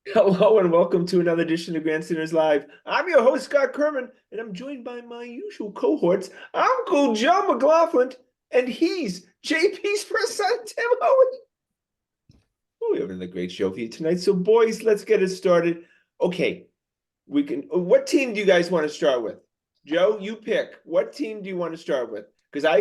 Hello and welcome to another edition of Grandstanders Live. I'm your host, Scott Kerman, and I'm joined by my usual cohorts, Uncle Joe McLaughlin, and he's JP's first son, Tim Owen. Oh, we have another great show for you tonight. So, boys, let's get it started. Okay, we can. What team do you guys want to start with? Joe, you pick. What team do you want to start with? Because I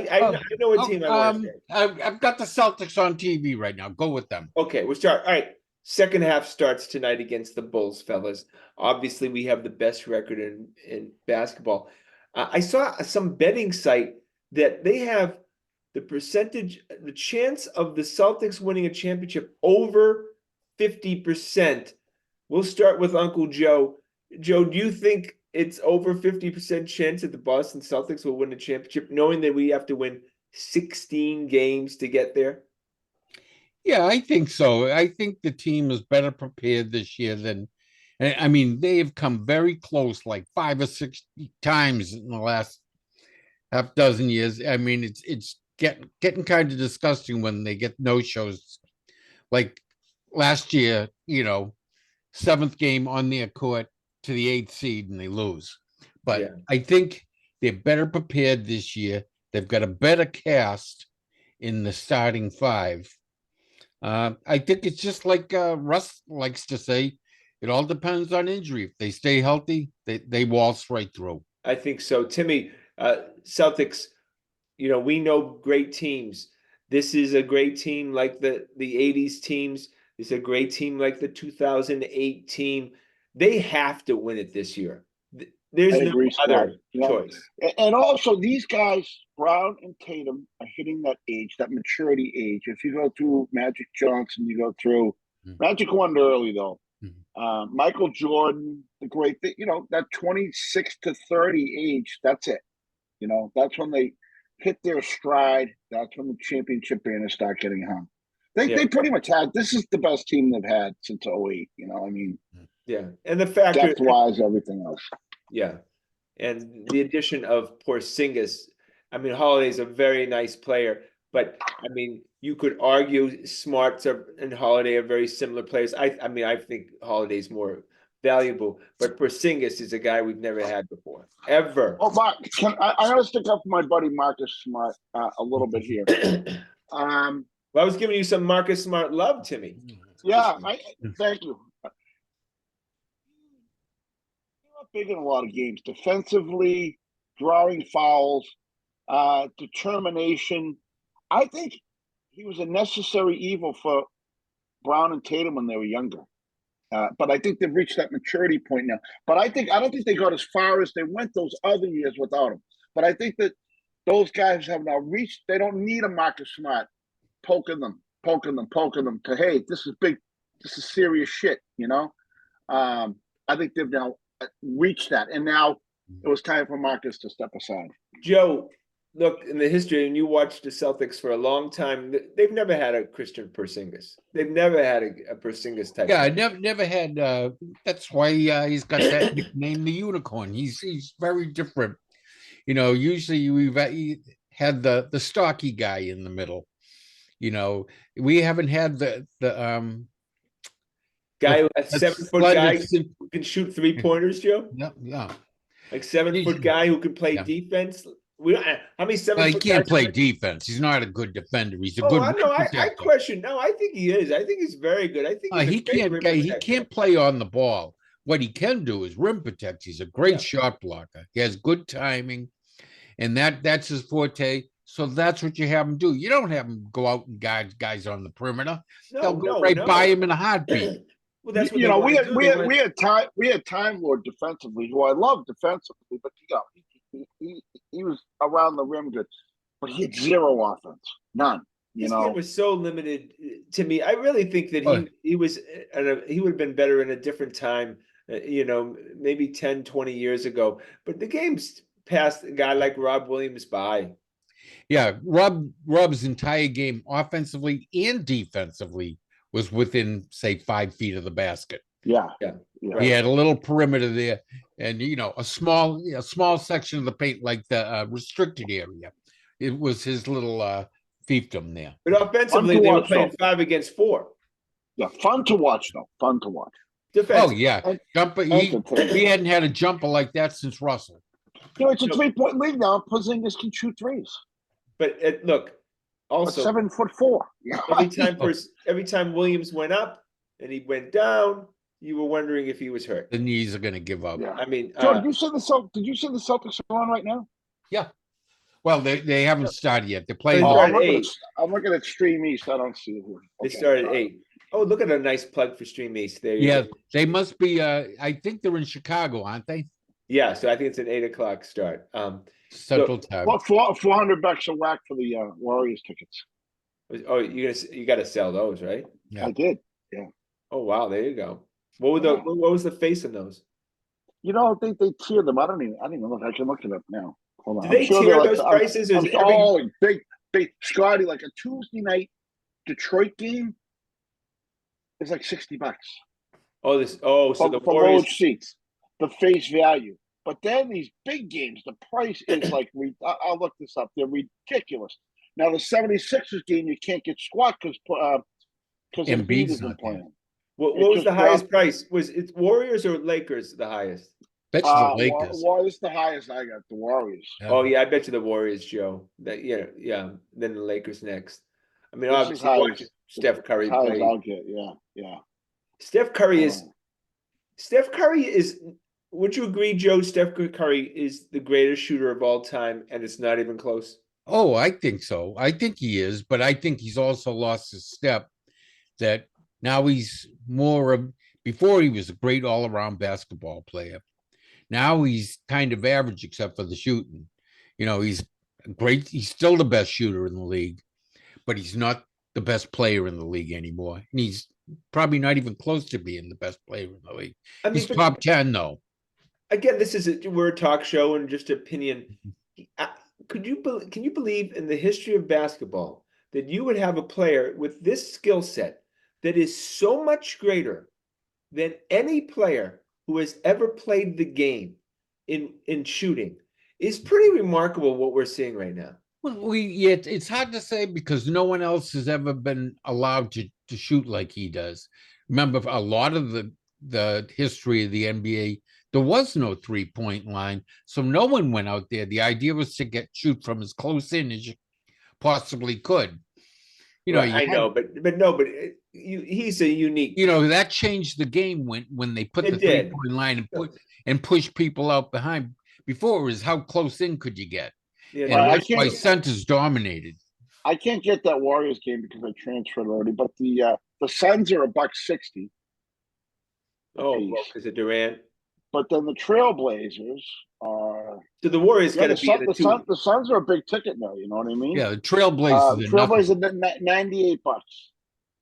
know what team I want to start. I've got the Celtics on TV right now. Go with them. Okay, we'll start. All right. Second half starts tonight against the Bulls, fellas. Obviously, we have the best record in basketball. I saw some betting site that they have the chance of the Celtics winning a championship over 50%. We'll start with Uncle Joe. Joe, do you think it's over 50% chance that the Boston Celtics will win a championship, knowing that we have to win 16 games to get there? Yeah, I think so. I think the team is better prepared this year than, I mean, they have come very close, like 5 or 6 times in the last half dozen years. I mean, it's getting kind of disgusting when they get no shows. Like last year, seventh game on their court to the eighth seed and they lose. But Yeah. I think they're better prepared this year. They've got a better cast in the starting five. I think it's just like Russ likes to say, it all depends on injury. If they stay healthy, they waltz right through. I think so. Timmy, Celtics, we know great teams. This is a great team like the 80s teams. It's a great team like the 2008 team. They have to win it this year. I There's no agree, Scott. other choice. And also these guys, Brown and Tatum, are hitting that age, that maturity age. If you go through Magic Johnson, you go through Magic won early though. Michael Jordan, the great thing, that 26 to 30 age, that's it. That's when they hit their stride. That's when the championship banners start getting hung. Yeah. They pretty much had, this is the best team they've had since '08. I mean, Yeah. And the factor depth wise, everything else. Yeah. And the addition of Porzingis, I mean, Holiday's a very nice player, but I mean, you could argue Smarts and Holiday are very similar players. I mean, I think Holiday's more valuable, but Porzingis is a guy we've never had before, ever. Oh, Mark, I got to stick up for my buddy Marcus Smart a little bit here. Well, I was giving you some Marcus Smart love, Timmy. Yeah, thank you. Big in a lot of games, defensively, drawing fouls, determination. I think he was a necessary evil for Brown and Tatum when they were younger. But I think they've reached that maturity point now. But I don't think they got as far as they went those other years without him. But I think that those guys have now reached. They don't need a Marcus Smart poking them to, hey, this is big, this is serious shit. I think they've now reached that, and now it was time for Marcus to step aside. Joe, look, in the history, and you watched the Celtics for a long time, they've never had a Christian Porzingis. They've never had a Porzingis type. Yeah, I never had. That's why he's got that nickname, the Unicorn. He's very different. Usually we've had the stocky guy in the middle. We haven't had the guy, a 7-foot guy who can shoot 3-pointers, Joe. Yeah. Like 7-foot guy who can play defense. How many 7-foot? He can't play defense. He's not a good defender. He's a good. I question. No, I think he is. I think he's very good. I think he can't play on the ball. What he can do is rim protect. He's a great shot blocker. He has good timing, and that's his forte. So that's what you have him do. You don't have him go out and guide guys on the perimeter. They'll go by him in a heartbeat. Well, that's what we had Time Lord defensively, who I love defensively, but he was around the rim good, but he had zero offense, none. His game was so limited to me. I really think that he would have been better in a different time, maybe 10, 20 years ago. But the game's passed a guy like Rob Williams by. Yeah, Rob's entire game, offensively and defensively, was within, say, 5 feet of the basket. Yeah. He had a little perimeter there, and a small section of the paint, like the restricted area. It was his little fiefdom there. But offensively, they were playing 5 against 4. Yeah, fun to watch though. Fun to watch. defensive. yeah, And- jumper. He hadn't had a jumper like that since Russell. It's a 3-point league now. Porzingis can shoot threes. But look, But also 7'4". every time Williams went up and he went down, you were wondering if he was hurt. The knees are going to give up. Yeah. I mean, Joe, did you see the Celtics are on right now? Yeah. Well, they haven't started yet. They're They playing. Oh, started at 8. I'm looking at Stream East. I don't see it here. They Okay. started at 8. Oh, look at a nice plug for Stream East. There you Yeah, go. they must be. I think they're in Chicago, aren't they? Yeah, so I think it's an 8 o'clock start. Central time. Well, $400 a whack for the Warriors tickets. Oh, you got to sell those, right? Yeah. I did. Oh wow, there you go. What Yeah. was the face in those? You know, they tier them. I don't even know if I can look it up now. Hold on. Do they tier those prices? Or is Big Scotty, like a Tuesday night Detroit game is like $60. so the For Warriors. load seats, the face value. But then these big games, the price is like I'll look this up. They're ridiculous. Now the 76ers game, you can't get squat because Embiid Embiid's isn't not there. playing. What It was just the highest dropped. price? Was it Warriors or Lakers the highest? That's the Lakers. This is the highest I got. The Warriors. Yeah. Oh yeah, I bet you the Warriors, Joe. Yeah. Then the Lakers next. I mean, This is obviously high watching Steph Curry As high as play. I'll get. Yeah. Steph Curry Hold is. on. Steph Curry is. Would you agree, Joe? Steph Curry is the greatest shooter of all time, and it's not even close. Oh, I think so. I think he is, but I think he's also lost his step. That now he's more of. Before he was a great all-around basketball player. Now he's kind of average except for the shooting. You know, he's great. He's still the best shooter in the league, but he's not the best player in the league anymore. And he's probably not even close to being the best player in the league. I mean, He's top 10 though. Again, we're a talk show and just opinion. Can you believe in the history of basketball that you would have a player with this skill set that is so much greater than any player who has ever played the game in shooting? Is pretty remarkable what we're seeing right now. Well, it's hard to say because no one else has ever been allowed to shoot like he does. Remember, a lot of the history of the NBA, there was no 3-point line, so no one went out there. The idea was to shoot from as close in as you possibly could. You know, Right, I know, but he's a unique. You know, that changed the game when they put the 3-point line and push people out behind. Before it was how close in could you get, Yeah, and no, that's why centers dominated. I can't get that Warriors game because I transferred already. But the Suns are $1.60. well, because of Durant. But then the Trailblazers are. So the Warriors got to be in the Suns are a big ticket now. You know what I mean? Yeah, the Trailblazers. Trailblazers are $98.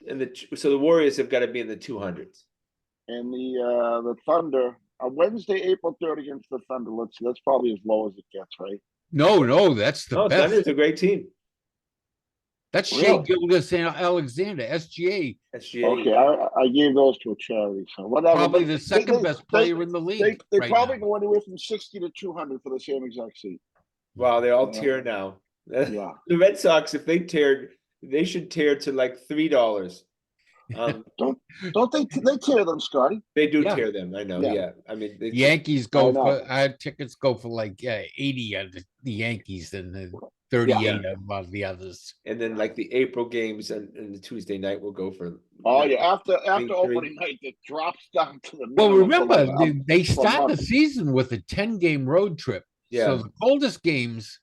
And so the Warriors have got to be in the 200s. And the Thunder Wednesday, April 3rd against the Thunder. Let's see, that's probably as low as it gets, right? No, that's the best. Thunder's a great team. That's Shea Gilgeous and Alexander, SGA. Okay, I gave those to a charity, so whatever. Probably the second best player in the league. They probably go anywhere from 60 to 200 for the same exact seat. Wow, they all tear now. Yeah. The Red Sox, if they tear, they should tear to like $3. Don't they tear them, Scotty? They do tear them. I know. Yeah, I mean, the Yankees go for our tickets go for like 80 of the Yankees and the 38 of the others. And then like the April games and the Tuesday night will go for. After opening night, it drops down to the. Well, remember they start the season with a 10-game road trip. Yeah. So the coldest games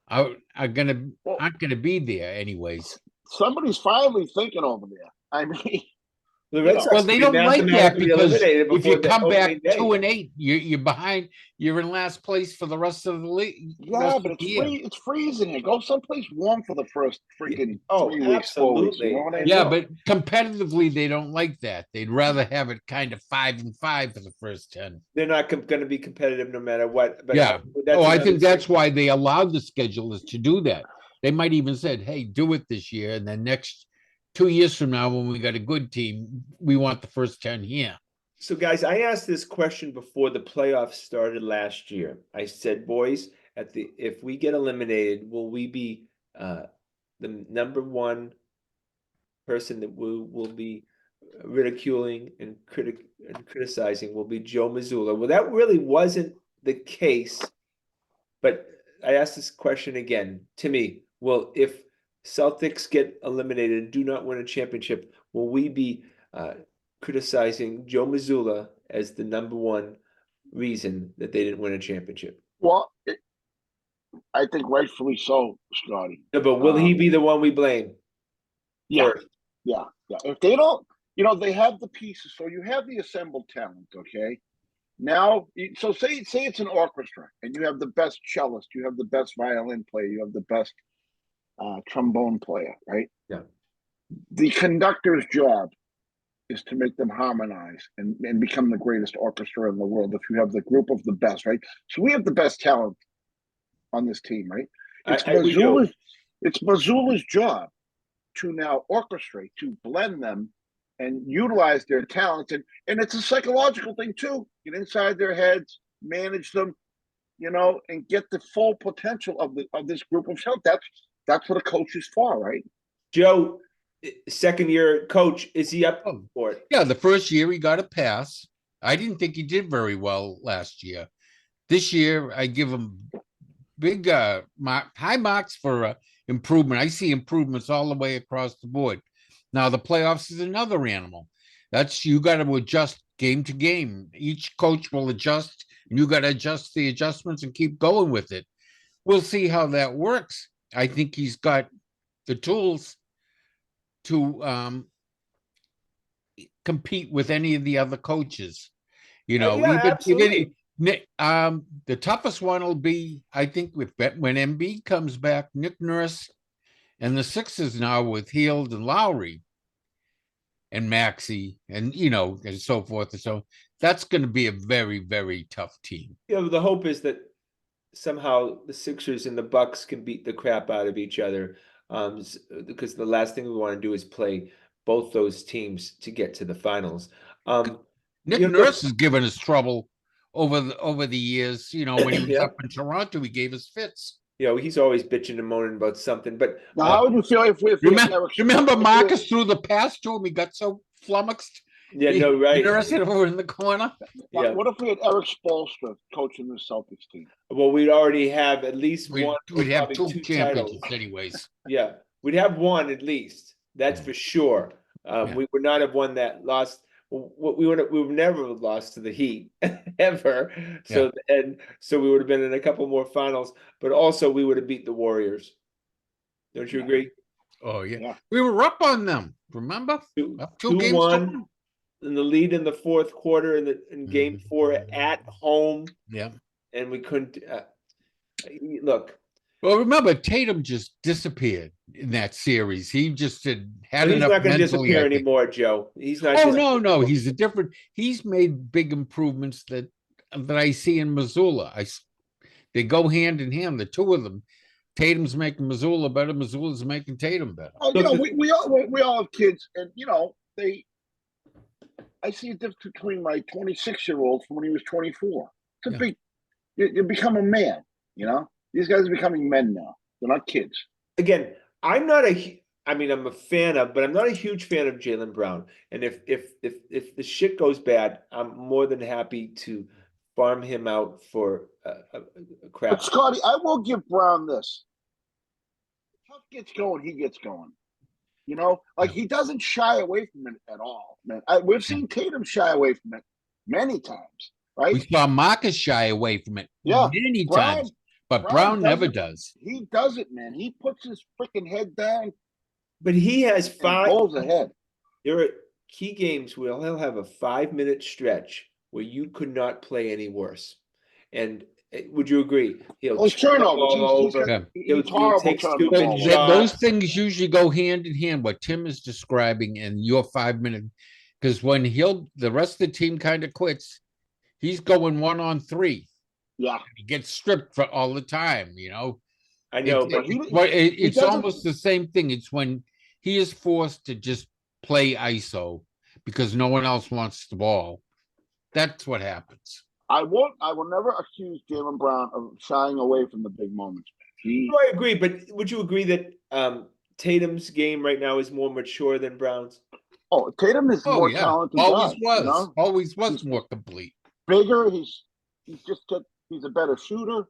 aren't gonna be there anyways. Somebody's finally thinking over there. I mean, the Red Sox they don't like that because if you come back 2-8, you're behind. You're in last place for the rest of the league. Yeah, but it's freezing. Here. Go someplace warm for the first freaking 3 weeks, 4 weeks. You know what I mean? Yeah, but competitively, they don't like that. They'd rather have it kind of 5-5 for the first 10. They're not going to be competitive no matter what. But I think that's why they allowed the schedulers to do that. They might even said, "Hey, do it this year," and then next 2 years from now, when we got a good team, we want the first 10 here. So, guys, I asked this question before the playoffs started last year. I said, boys, if we get eliminated, will we be the number one person that will be ridiculing and criticizing will be Joe Mazzulla. Well, that really wasn't the case, but I ask this question again. Timmy, well, if Celtics get eliminated and do not win a championship, will we be criticizing Joe Mazzulla as the number one reason that they didn't win a championship? Well, I think rightfully so, Scotty. No, but will he be the one we blame Yeah, first? yeah. If they don't, they have the pieces. So you have the assembled talent, okay? Now, so say it's an orchestra, and you have the best cellist, you have the best violin player, you have the best trombone player, right? Yeah. The conductor's job is to make them harmonize and become the greatest orchestra in the world. If you have the group of the best, right? So we have the best talent on this team, right? It's Mazzulla's job to now orchestrate, to blend them and utilize their talents. And it's a psychological thing too. Get inside their heads, manage them, and get the full potential of this group of talent. That's what a coach is for, right? Joe, second year coach, is he up for it? Yeah, the first year he got a pass. I didn't think he did very well last year. This year, I give him big high marks for improvement. I see improvements all the way across the board. Now the playoffs is another animal. You got to adjust game to game. Each coach will adjust, and you got to adjust the adjustments and keep going with it. We'll see how that works. I think he's got the tools to compete with any of the other coaches. Yeah, absolutely. The toughest one will be, I think, when Embiid comes back, Nick Nurse and the Sixers now with Hield and Lowry and Maxey and and so forth. And so that's going to be a very, very tough team. Yeah, the hope is that somehow the Sixers and the Bucks can beat the crap out of each other, because the last thing we want to do is play both those teams to get to the finals. Nick Nurse has given us trouble over the years. When he was up in Toronto, he gave us fits. He's always bitching and moaning about something. But now, how would you feel if remember Marcus threw the pass to him? He got so flummoxed. Yeah, right. Interested over in the corner. Yeah. What if we had Eric Spoelstra coaching the Celtics team? Well, we'd already have at least one. We'd have two championships, anyways. Yeah, we'd have one at least. That's for sure. We would not have won that lost. We would never have lost to the Heat ever. So so we would have been in a couple more finals, but also we would have beat the Warriors. Don't you agree? Oh yeah. We were up on them. Remember? Up 2-1 in the lead in the fourth quarter in game 4 at home. Yeah, and we couldn't look. Well, remember, Tatum just disappeared in that series. He just had enough. He's not going to disappear anymore, Joe. He's not. Oh no, he's a different. He's made big improvements that I see in Mazzulla. They go hand in hand. The two of them. Tatum's making Mazzulla better. Mazzulla's making Tatum better. Oh, we all have kids, and I see a difference between my 26-year-old from when he was 24. It's a big. You become a man. These guys are becoming men now. They're not kids. Again, I'm a fan of, but I'm not a huge fan of Jaylen Brown. And if the shit goes bad, I'm more than happy to farm him out for a crap. But Scotty, I will give Brown this. If Huff gets going, he gets going. He doesn't shy away from it at all, man. We've seen Tatum shy away from it many times, right? We saw Marcus shy away from it many times. But Brown never does. He does it, man. He puts his freaking head down. But he has 5 goals ahead. There are key games where he'll have a 5-minute stretch where you could not play any worse. And would you agree? He'll turnovers. He'll take stupid shots. Those things usually go hand in hand. What Tim is describing and your 5-minute, because when the rest of the team kind of quits, he's going 1-on-3. Yeah, he gets stripped for all the time. I know, but it's almost the same thing. It's when he is forced to just play ISO because no one else wants the ball. That's what happens. I will never accuse Jaylen Brown of shying away from the big moments. I agree, but would you agree that Tatum's game right now is more mature than Brown's? Oh, Tatum is a Oh, more yeah, talented guy. always was He's more complete. bigger. He's just he's a better shooter.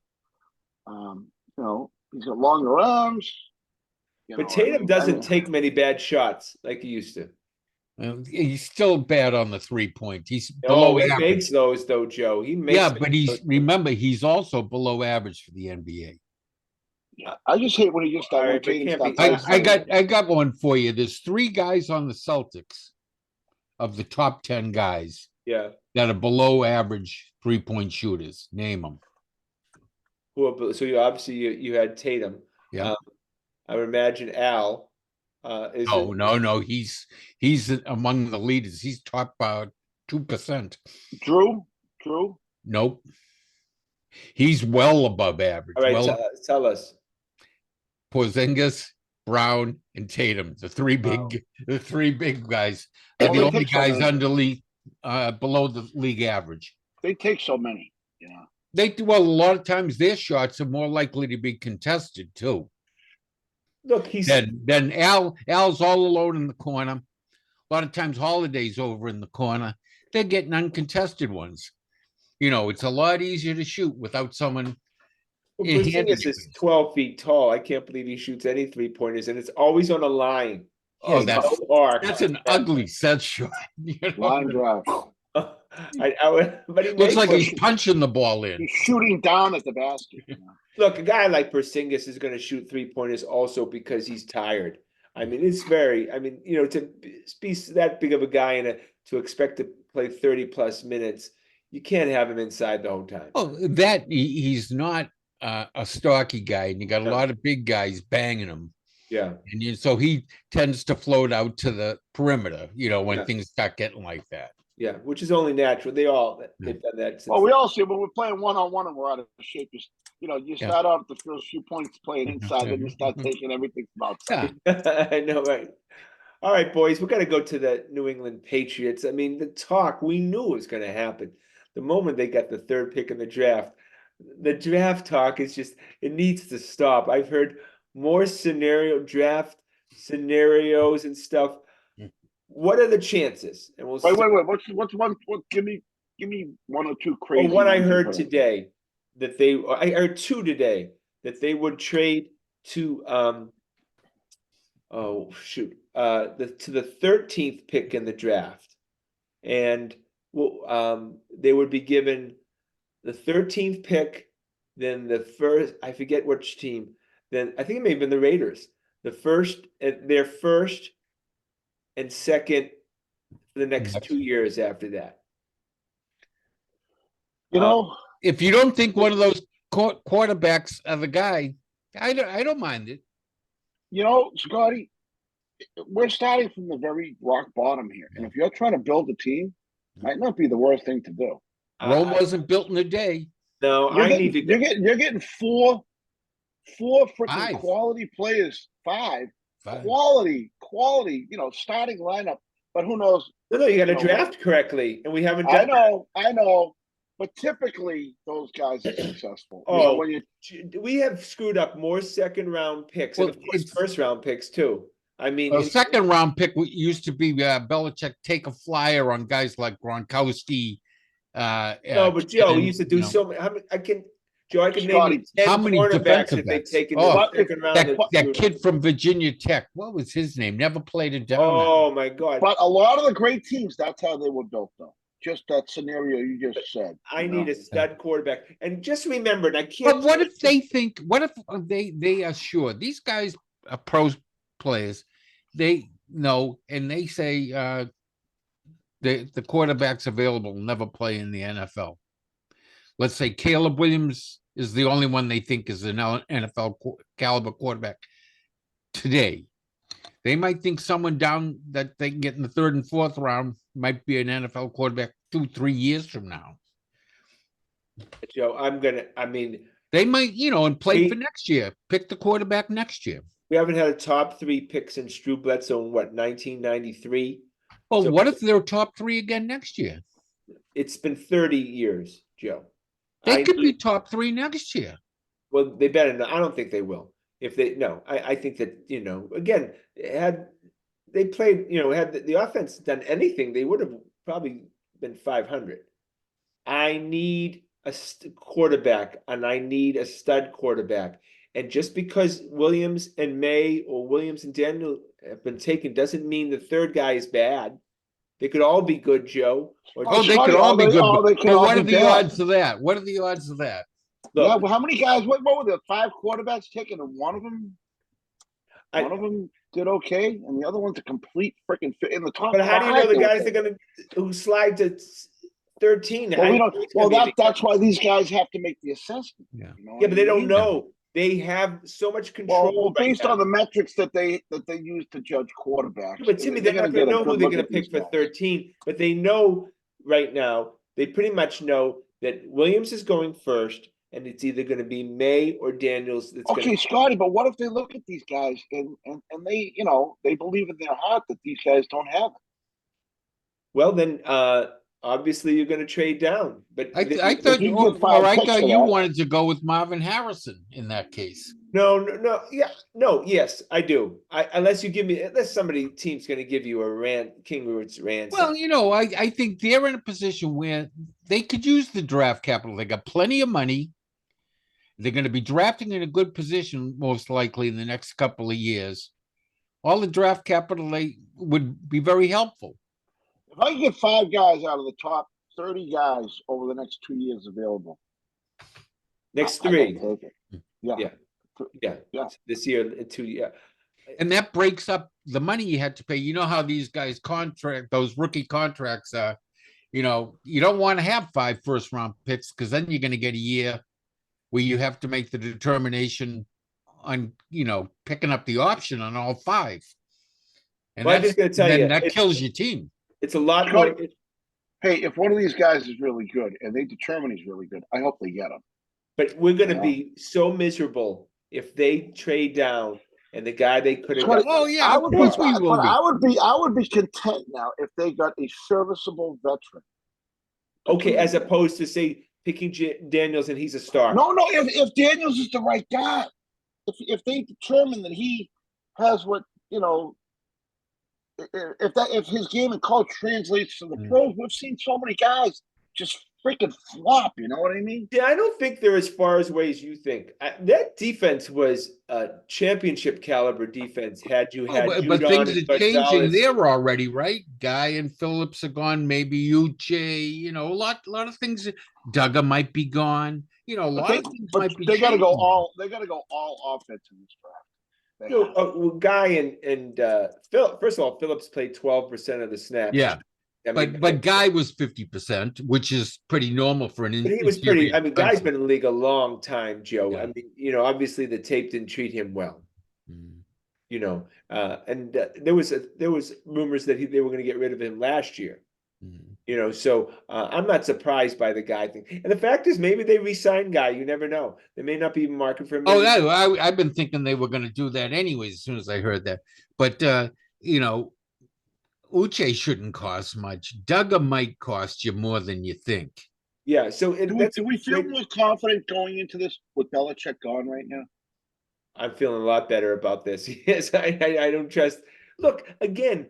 He's got longer arms. But Tatum doesn't I mean, take many bad shots like he used to. He's still bad on the 3-point. He's Oh, below he average. makes those though, Joe. He Yeah, makes but those. remember, he's also below average for the NBA. I just hate when he just All when right, but Tatum can't be starts I isolating. got one for you. There's 3 guys on the Celtics of the top 10 guys Yeah. that are below average 3-point shooters. Name them. So you obviously you had Tatum. Yeah. I would imagine Al. Is it? No. He's among the leaders. He's top 2%. Drew. Nope. He's well above average. All right, Well, tell us. Porzingis, Brown, and Tatum, the three big guys, are Well, the they only take so guys many. below the league average. They take so many. They do well. A lot of times their shots are more likely to be contested too. Look, he's Then Al's all alone in the corner. A lot of times Holiday's over in the corner. They're getting uncontested ones. It's a lot easier to shoot without someone handing Porzingis you is it. 12 feet tall. I can't believe he shoots any 3-pointers, and it's always on a line. Oh, It's no arc. that's an ugly set shot. Line drive. But he Looks makes like them. he's punching the ball in. He's shooting down at the basket. Look, a guy like Porzingis is going to shoot 3-pointers also because he's tired. I mean, it's very. I mean, to be that big of a guy and to expect to play 30+ minutes, you can't have him inside the whole time. Oh, he's not a stocky guy, and you got a lot of big guys banging him. Yeah. And so he tends to float out to the perimeter, when things start getting like that. Yeah, which is only natural. They've done that. Well, we all see when we're playing 1-on-1 and we're out of shape. You start off the first few points playing inside, then you start taking everything from outside. Yeah. I know, right? All right, boys, we got to go to the New England Patriots. I mean, the talk we knew was going to happen the moment they got the 3rd pick in the draft. The draft talk is it needs to stop. I've heard more draft scenarios and stuff. What are the chances? And we'll wait. What's one? Give me 1 or 2 crazy. one I heard today I heard 2 today that they would trade to to the 13th pick in the draft, and they would be given the 13th pick, then the first. I forget which team. Then I think it may have been the Raiders. Their first and second for the next 2 years after that. If you don't think one of those quarterbacks are the guy, I don't mind it. Scotty, we're starting from the very rock bottom here, and if you're trying to build a team, might not be the worst thing to do. Rome wasn't built in a day. No, you're getting four freaking quality players, 5 quality, starting lineup. But who knows? No, you got to draft correctly, and we haven't done. I know, but typically those guys are successful. We have screwed up more 2nd-round picks, and of course 1st-round picks too. I mean, a 2nd-round pick used to be Belichick take a flyer on guys like Gronkowski. No, but Joe, we used to do so many. I can name you 10 how many cornerbacks defensive that they've backs? taken in the 2nd round. That kid from Virginia Tech, what was his name? Never played it down. Oh my God! But a lot of the great teams, that's how they were built, though. Just that scenario you just said. I need a stud quarterback, and just remember, and I can't. But what if they think? What if they are sure these guys are pro players? They know, and they say the quarterback's available will never play in the NFL. Let's say Caleb Williams is the only one they think is an NFL caliber quarterback today. They might think someone down that they can get in the 3rd and 4th round might be an NFL quarterback 2-3 years from now. Joe, they might, and play for next year. Pick the quarterback next year. We haven't had a top 3 pick since Drew Bledsoe in 1993. Well, so, what if they're top 3 again next year? It's been 30 years, Joe. They could be top 3 next year. Well, they better not. I don't think they will. I think that, again, they played, had the offense done anything, they would have probably been 500. I need a quarterback, and I need a stud quarterback. And just because Williams and May or Williams and Daniel have been taken doesn't mean the third guy is bad. They could all be good, Joe. Or Oh, they could all be good, they could but all what be are the bad. odds of that? What are the odds of that? Yeah, look, well, how many guys? What were the 5 quarterbacks taken, and one of them did okay, and the other one's a complete freaking fit in the top. but how do you know 5 the they were guys are taken. gonna who slide to 13? Well, we How don't. do you know it's Well, gonna be any that's good? why these guys have to make the assessment. Yeah. You know Yeah, what but they I don't mean? know. They have so much Well, control right based now. on the metrics that they use to judge quarterbacks, But Timmy, they're they're going not to going get to a know who good they're look going at to these pick for guys. 13, but they know right now, they pretty much know that Williams is going first, and it's either going to be May or Daniels that's going Okay, to. Scotty, but what if they look at these guys and they, they believe in their heart that these guys don't have it? Well, then obviously you're going to trade down. But I If thought, you can get or 5 I picks thought for you that, wanted to go with Marvin Harrison in that case. no, yeah, no, yes, I do. Unless you give me, unless somebody team's going to give you a King Root's ransom. Well, I think they're in a position where they could use the draft capital. They got plenty of money. They're going to be drafting in a good position, most likely, in the next couple of years. All the draft capital they would be very helpful. if I can get 5 guys out of the top 30 guys over the next 2 years available, Next I gotta 3, take it. Yeah, yeah, this year, 2 years. And that breaks up the money you had to pay. You know how these guys those rookie contracts are. You don't want to have 5 first-round picks because then you're going to get a year where you have to make the determination on, picking up the option on all 5. And Well, I'm just going to tell you, that kills your team. it's a lot Scotty, more. hey, if one of these guys is really good and they determine he's really good, I hope they get him. But we're going to Yeah. be so miserable if they trade down and the guy they could have Scotty, got. Oh yeah, I of would course be, we will but be. I would be content now if they got a serviceable veteran. Okay, as opposed to say picking Daniels and he's a star. No, if Daniels is the right guy, if they determine that he has what if his game and coach translates to the pros, we've seen so many guys just freaking flop. You know what I mean? Yeah, I don't think they're as far away as you think. That defense was a championship caliber defense. Had But Judon things and are changing Gonzalez. there already, right? Guy and Phillips are gone. Maybe Uche. A lot of things. Duggar might be gone. A lot of things might be. They got to go changing. all. They got to go all offense in this draft. Well, Guy and Phil. First of all, Phillips played 12% of the snaps. Yeah, I mean, but Guy was 50%, which is pretty normal for an. But he was pretty. I mean, Guy's defensive. been in the league a long time, Joe. Yeah. I mean, obviously the tape didn't treat him well. Mm. And there was rumors that they were going to get rid of him last year. Mm. So I'm not surprised by the Guy thing. And the fact is, maybe they re-sign Guy. You never know. They may not be market for him. Oh, I've been thinking they were going to do that anyways. As soon as I heard that, but Uche shouldn't cost much. Duggar might cost you more than you think. Yeah. So do we feel more confident going into this with Belichick gone right now? I'm feeling a lot better about this. Yes, I don't trust. Look, again,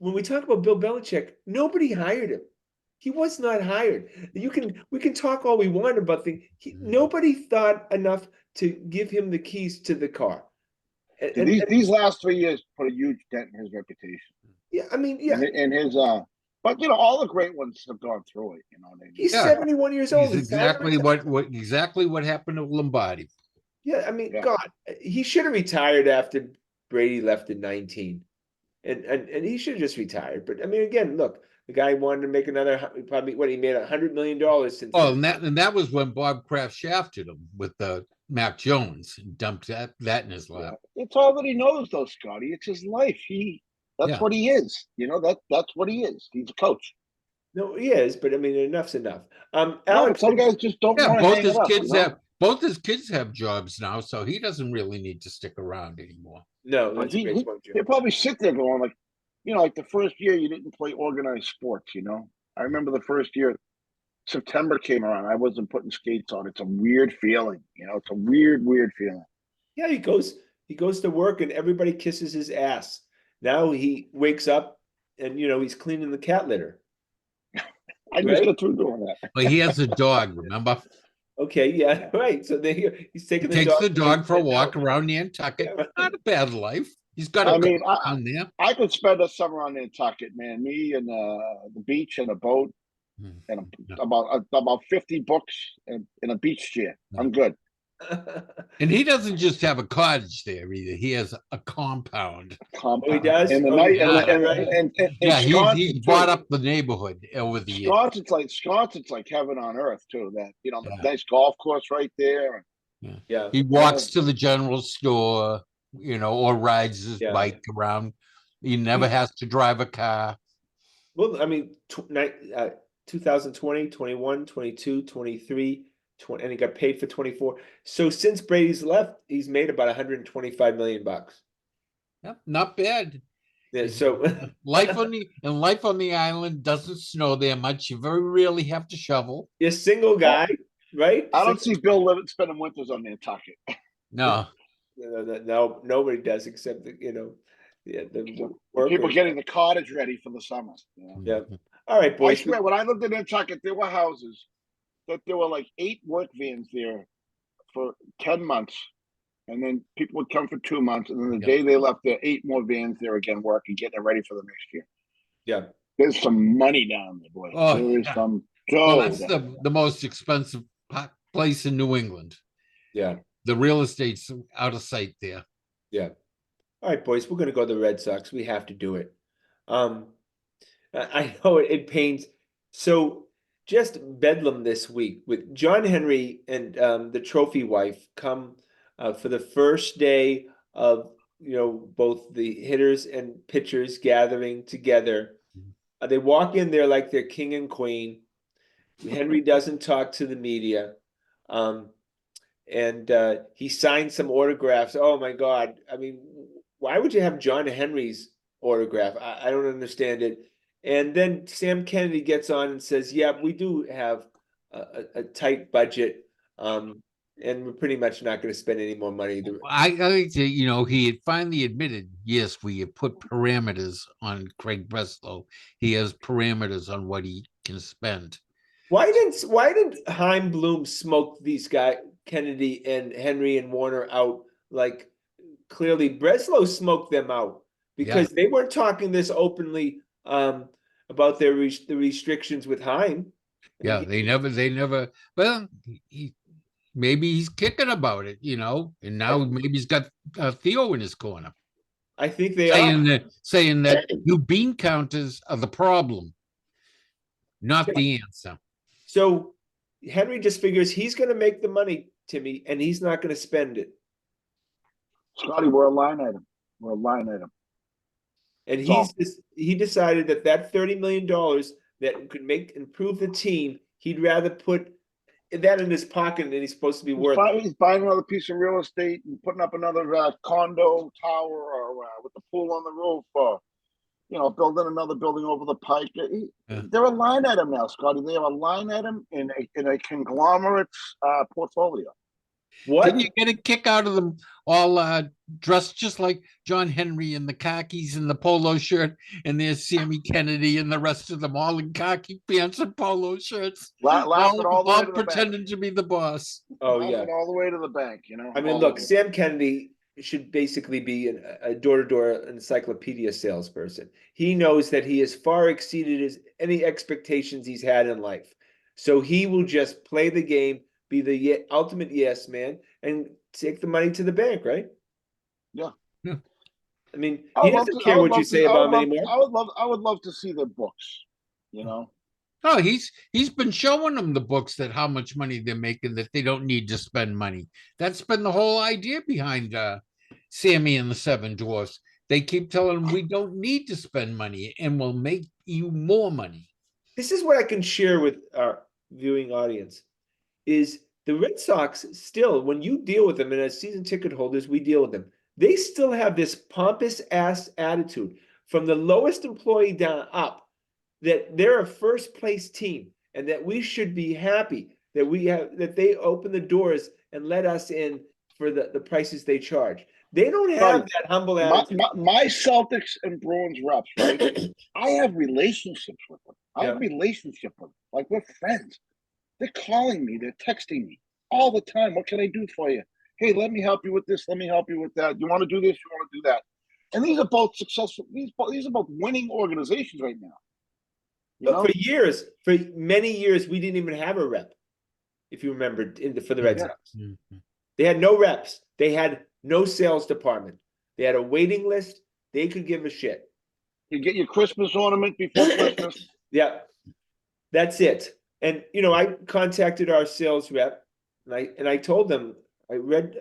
when we talk about Bill Belichick, nobody hired him. He was not hired. We can talk all we want about things. Nobody thought enough to give him the keys to the car. And these last 3 years put a huge dent in his reputation. Yeah, I mean, yeah. And his but all the great ones have gone through it. You know what I mean? He's 71 years old. He's exactly what happened to Lombardi. Yeah, I mean, God, he should have retired after Brady left in 19. And he should have just retired. But I mean, again, look, the guy wanted to make another, probably he made $100 million since. Oh, and that was when Bob Kraft shafted him with the Mac Jones and dumped that in his lap. It's all that he knows, though, Scotty. It's his life. That's what he is. That's what he is. He's a coach. No, he is, but I mean, enough's enough. Alex, some guys just don't want to both hang his it up, kids both his kids have jobs now, so he doesn't really need to stick around anymore. No, that's a great point, Joe. He'll probably sit there going like the first year you didn't play organized sports. I remember the first year September came around, I wasn't putting skates on. It's a weird feeling. It's a weird feeling. Yeah, he goes to work and everybody kisses his ass. Now he wakes up and he's cleaning the cat litter. I just Right? got through doing that. But he has a dog, remember? Okay, yeah, right. So there he's He taking the takes dog. the dog for a Yeah, walk around Nantucket. right. Not a bad life. He's got a I mean, car down there. I could spend a summer on Nantucket, man. Me and the beach and a boat and No, about 50 books and a beach chair. no. I'm good. And he doesn't just have a cottage there either. He has a compound. Oh, he Compound does? and the Oh, night yeah. and Yeah, Wisconsin he's bought too. up the neighborhood over the years. Wisconsin's like heaven on earth too. That the Yeah. nice golf course right there. Yeah. He walks to the general store, or rides his Yeah. bike around. He never has to drive a car. Well, I mean, 2020, 21, 22, 23, 20, and he got paid for 24. So since Brady's left, he's made about 125 million bucks. Yep, not bad. Yeah, so life on the island doesn't snow there much. You very rarely have to shovel. you're a single guy, right? I don't see Bill Levitt spending winters on Nantucket. No. No, nobody does except the People workers. getting the cottage ready for the summer. Yeah. All right, I boys. swear, when I lived in Nantucket, there were houses that there were like 8 work vans there for 10 months. And then people would come for 2 months. And then the day they left, there were 8 more vans there again working, getting it ready for the next year. Yeah. There's some money down there, boy. Oh, There is yeah. some Well, dough. that's the most expensive place in New England. Yeah. The real estate's out of sight there. Yeah. All right, boys, we're going to go to the Red Sox. We have to do it. I know it pains. So just bedlam this week with John Henry and the trophy wife come for the first day of both the hitters and pitchers gathering together. They walk in there like they're king and queen. Henry doesn't talk to the media. And he signed some autographs. Oh my God. I mean, why would you have John Henry's autograph? I don't understand it. And then Sam Kennedy gets on and says, yeah, we do have a tight budget. And we're pretty much not going to spend any more money. I think that, he had finally admitted, yes, we have put parameters on Craig Breslow. He has parameters on what he can spend. Why didn't Heim Bloom smoke these guys, Kennedy and Henry and Warner, out? Like clearly Breslow smoked them out because they weren't talking this openly about the restrictions with Heim. Yeah, they never. Well, maybe he's kicking about it, and now maybe he's got Theo in his corner. I think they saying that you bean counters are the problem, not the answer. So Henry just figures he's going to make the money, Timmy, and he's not going to spend it. Scotty, we're a line item. We're a line item. And he decided that $30 million that could improve the team, he'd rather put that in his pocket than he's supposed to be worth. He's buying another piece of real estate and putting up another condo tower or with the pool on the roof, or building another building over the pike. They're a line item now, Scotty. They have a line item in a conglomerate portfolio. What? Didn't you get a kick out of them all dressed just like John Henry in the khakis and the polo shirt, and there's Sammy Kennedy and the rest of them all in khaki pants and polo shirts, laughing all the way to pretending to be the boss. Oh laughing yeah, all the way to the bank. I mean, look, Sam Kennedy should basically be a door-to-door encyclopedia salesperson. He knows that he has far exceeded any expectations he's had in life, so he will just play the game, be the ultimate yes man, and take the money to the bank, right? Yeah. I mean, he doesn't care what you say about him anymore. I would love to see their books. Oh, he's been showing them the books that how much money they're making, that they don't need to spend money. That's been the whole idea behind Sammy and the Seven Dwarfs. They keep telling them we don't need to spend money and we'll make you more money. This is what I can share with our viewing audience is the Red Sox still, when you deal with them, and as season ticket holders, we deal with them, they still have this pompous ass attitude from the lowest employee down up that they're a first place team and that we should be happy that they open the doors and let us in for the prices they charge. They don't have Scotty, that humble my, attitude. my Celtics and Bruins reps, right? I have relationships with them. I have Yeah. relationship with them. Like we're friends. They're calling me. They're texting me all the time. What can I do for you? Hey, let me help you with this. Let me help you with that. You want to do this? You want to do that? And these are both successful. These are both winning organizations right now. You But know? for many years, we didn't even have a rep. If you remember, for the Red Yeah. Sox, they had no reps. They had no sales department. They had a waiting list. They could give a shit. You get your Christmas ornament before Christmas. Yeah, that's it. And I contacted our sales rep, and I told them I read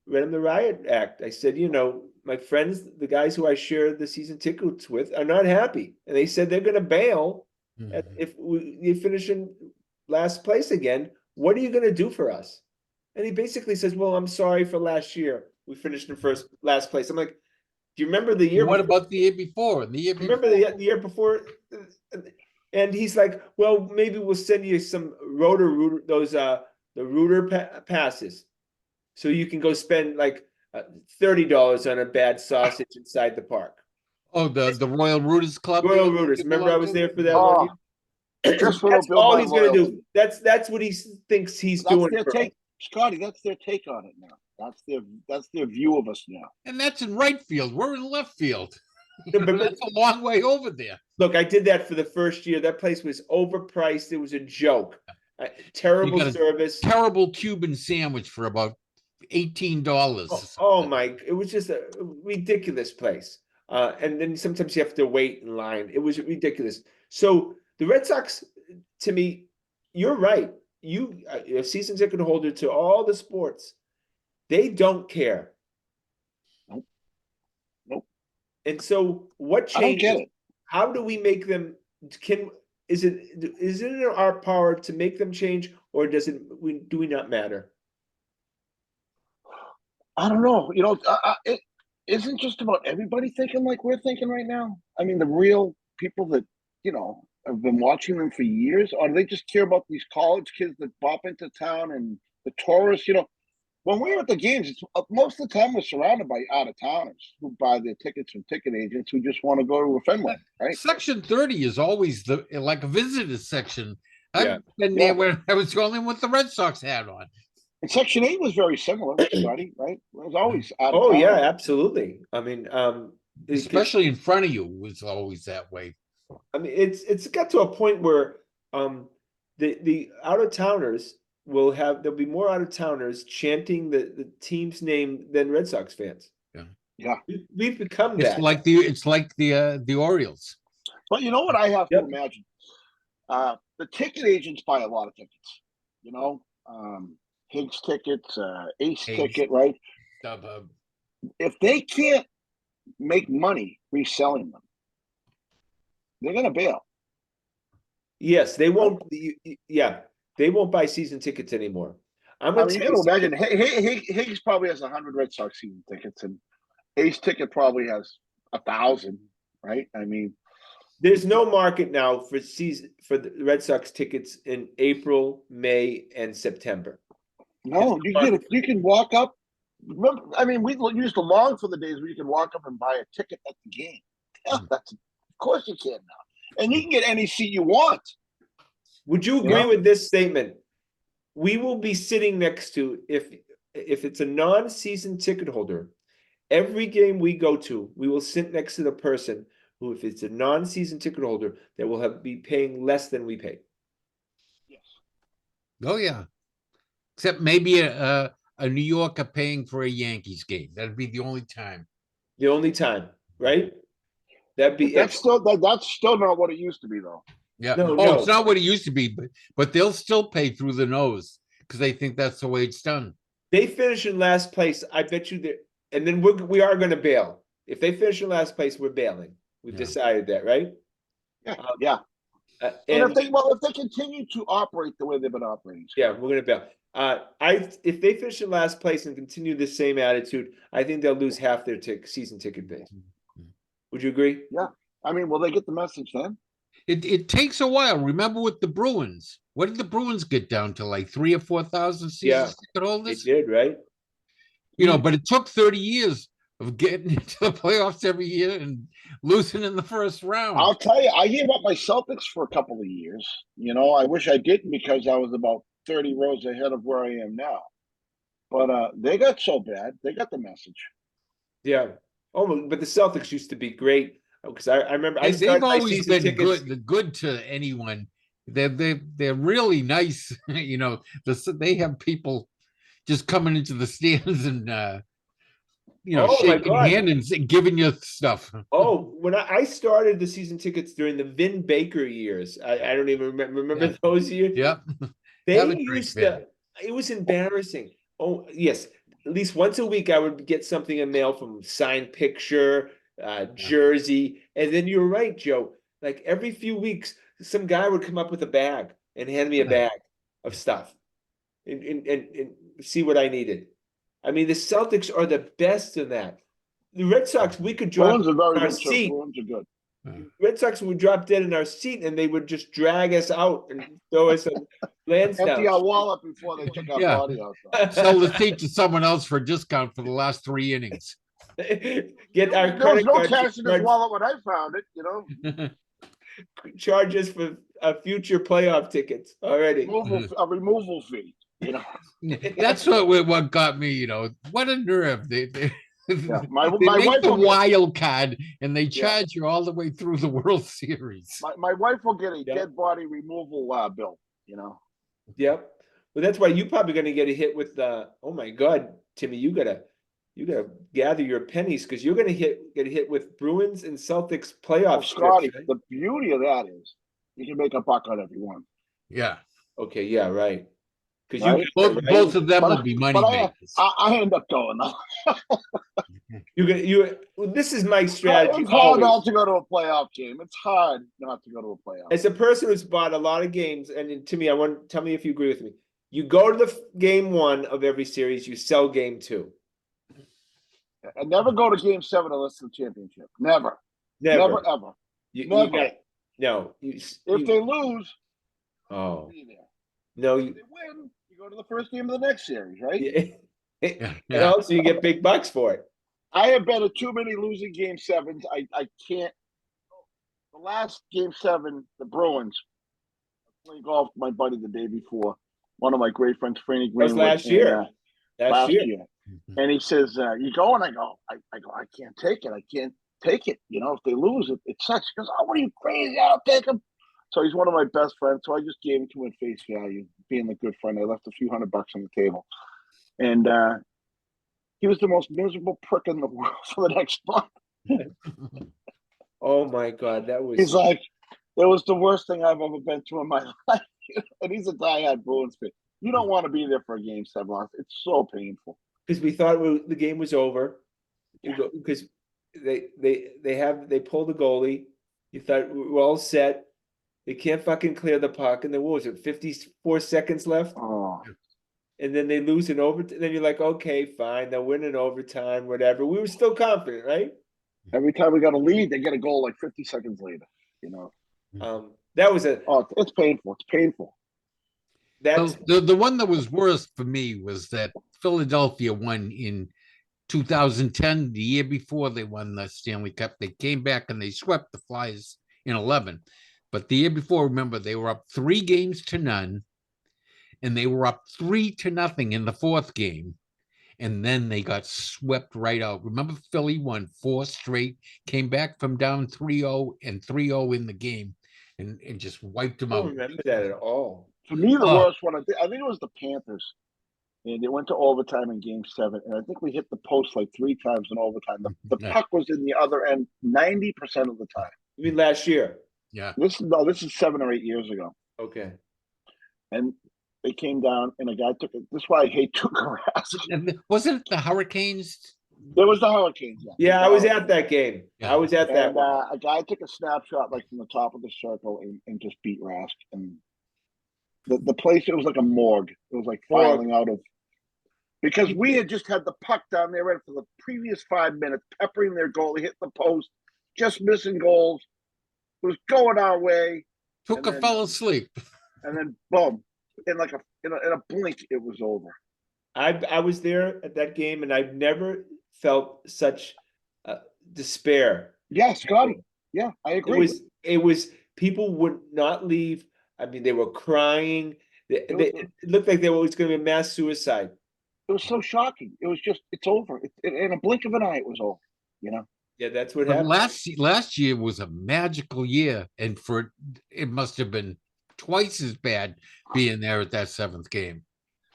them the Riot Act. I said, my friends, the guys who I share the season tickets with, are not happy, and they said they're going to bail if we finish in last place again. What are you going to do for us? And he basically says, well, I'm sorry for last year. We finished in last place. I'm like, do you remember the year? What before? about the year before? And the year before? Remember the year before? And he's like, well, maybe we'll send you some rooter those the rooter passes, so you can go spend like $30 on a bad sausage inside the park. Oh, the Royal Rooters Club. Royal Rooters. Remember, I was there for that one year. Just for That's build all my he's going to loyalty. do. That's what he thinks he's That's doing their for us. take, Scotty. That's their take on it now. That's their view of us now. And that's in right field. We're in left field. No, but That's a long way over there. look, I did that for the first year. That place was overpriced. It was a joke. Terrible You got a service. Terrible Cuban sandwich for about $18. Oh my! It was just a ridiculous place. And then sometimes you have to wait in line. It was ridiculous. So the Red Sox, to me, you're right. You a season ticket holder to all the sports. They don't care. Nope. And so what I don't changes? get it. How do we make them? Is it in our power to make them change, or do we not matter? I don't know. It isn't just about everybody thinking like we're thinking right now. I mean, the real people that have been watching them for years, or do they just care about these college kids that bop into town and the tourists? When we're at the games, most of the time we're surrounded by out of towners who buy their tickets from ticket agents who just want to go to a Fenway, right? Section 30 is always like a visitor section. Yeah. I've been there when I was the only one with the Red Sox hat on. And Section 8 was very similar, Scotty, right? It was always out of Oh town. yeah, absolutely. I mean, Especially in front of you was always that way. I mean, it's got to a point where the out of towners there'll be more out of towners chanting the team's name than Red Sox fans. Yeah. We've become It's that. like the Orioles. But you know what I have Yep. to imagine? The ticket agents buy a lot of tickets. Higgs tickets, Ace ticket, right? If they can't make money reselling them, they're going to bail. Yes, they won't. Yeah, they won't buy season tickets anymore. I'm I gonna mean, tell you you can imagine something. Higgs probably has 100 Red Sox season tickets, and Ace ticket probably has 1,000, right? I mean, There's no market now for the Red Sox tickets in April, May, and September. no, you can walk up. Remember, I mean, we used to long for the days where you can walk up and buy a ticket at the game. Yeah, of course you can now, and you can get any seat you want. Would you agree with this statement? We will be sitting next to, if it's a non-season ticket holder, every game we go to, we will sit next to the person who, if it's a non-season ticket holder, that will be paying less than we pay. Yes. Oh yeah, except maybe a New Yorker paying for a Yankees game. That'd be the only time. The only time, right? That'd be That's still not what it used to be, though. Yeah. No, Oh, no. it's not what it used to be, but they'll still pay through the nose because they think that's the way it's done. They finish in last place. I bet you that, and then we are going to bail. If they finish in last place, we're bailing. We've decided that, right? Yeah, yeah. And if they continue to operate the way they've been operating, yeah, we're going to bail. If they finish in last place and continue the same attitude, I think they'll lose half their season ticket base. Would you agree? Yeah. I mean, will they get the message then? It takes a while. Remember with the Bruins, what did the Bruins get down to? Like 3,000 or 4,000 season ticket holders? They did, right? But it took 30 years of getting into the playoffs every year and losing in the first round. I'll tell you, I gave up my Celtics for a couple of years. I wish I didn't because I was about 30 rows ahead of where I am now. But they got so bad, they got the message. Yeah. Oh, but the Celtics used to be great because I remember I They've started my always season been tickets. good to anyone. They're really nice. They have people just coming into the stands and Oh my shaking God. hands and giving you stuff. Oh, when I started the season tickets during the Vin Baker years, I don't even remember Yeah. those years. Yep. They That was great, used man. to, it was embarrassing. Oh, yes. At least once a week, I would get something in mail from signed picture, jersey. And then you're right, Joe. Like every few weeks, some guy would come up with a bag and hand me a bag of stuff and see what I needed. I mean, the Celtics are the best in that. The Red Sox, we could drop Bruins are very in our good too. seat. Bruins are good. Red Sox would drop dead in our seat and they would just drag us out and throw us in Empty our Lansdowne. wallet before they took our Yeah. body out. Sell the seat to someone else for a discount for the last 3 innings. Get our There was credit no card cash in his wallet when I found it. charges for future playoff tickets already. A removal fee. That's what got me. What a nerve! They Yeah. My make wife the will get, wild card and they Yeah. charge you all the way through the World Series. my wife will get a Yeah. dead body removal bill. Yep. Well, that's why you probably going to get a hit with the. Oh my God, Timmy, you gotta gather your pennies because you're going to get hit with Bruins and Celtics playoff Well, strips, Scotty, right? the beauty of that is you can make a buck on every one. Yeah, Okay, yeah, right. Because Right? both of them But will be money but makers. I end up going. well, this is my strategy It's hard always. not to go to a playoff game. It's hard not to go to a playoff. As a person who's bought a lot of games, and to me, tell me if you agree with me. You go to the game 1 of every series, you sell game 2. And never go to game 7 unless it's the championship. Never Never. ever. You Never. got no. If they lose, oh be there. no, If they win, you go to the first game of the next series, right? yeah. And also you get big bucks for it. I have been to too many losing game 7s. I can't. The last game 7, the Bruins. I played golf with my buddy the day before. One of my great friends, Franny That was Greenwood. last year. Last year. And he says, you going? I go, I can't take it. I can't take it. If they lose, it sucks. He goes, oh, what are you crazy? I'll take him. So he's one of my best friends. So I just gave him to him at face value, being a good friend. I left a few $100 on the table. And he was the most miserable prick in the world for the next month. Oh my God, that was. He's like, it was the worst thing I've ever been to in my life. And he's a diehard Bruins fan. You don't want to be there for a game 7 loss. It's so painful. Because we thought the game was over. Because they pulled the goalie. You thought we're all set. They can't fucking clear the puck, and then what was it? 54 seconds left. Oh. And then they lose in overtime. Then you're like, okay, fine, they'll win in overtime, whatever. We were still confident, right? Every time we got a lead, they get a goal like 50 seconds later. That was a. Oh, it's painful. It's painful. That's the one that was worst for me was that Philadelphia won in 2010, the year before they won the Stanley Cup. They came back and they swept the Flyers in 11. But the year before, remember, they were up 3-0, and they were up 3-0 in the 4th game. And then they got swept right out. Remember, Philly won 4 straight, came back from down 3-0 and 3-0 in the game and just wiped them I out. don't remember that at all. For me, the worst one, I think it was the Panthers. And they went to overtime in game 7. And I think we hit the post like 3 times in overtime. The puck was in the other end 90% of the time. You mean last year? Yeah. This is 7 or 8 years ago. Okay. And they came down and a guy took it. This is why I hate Tuukka Rask. And wasn't it the Hurricanes? There was the Hurricanes. Yeah, I was at that game. Yeah. I was at that And one. a guy took a snapshot like from the top of the circle and just beat Rask. And the place, it was like a morgue. It was like filing out of, because we had just had the puck down there right for the previous 5 minutes, peppering their goal, hit the post, just missing goals. It was going our way. Tuukka fell asleep. And then boom, in a blink, it was over. I was there at that game, and I've never felt such despair. Yeah, Scotty. Yeah, I It agree. was people would not leave. I mean, they were crying. It looked like there was going to be a mass suicide. It was so shocking. It was just, it's over. In a blink of an eye, it was over. You know. Yeah, that's what But happened. last year was a magical year, and it must have been twice as bad being there at that seventh game.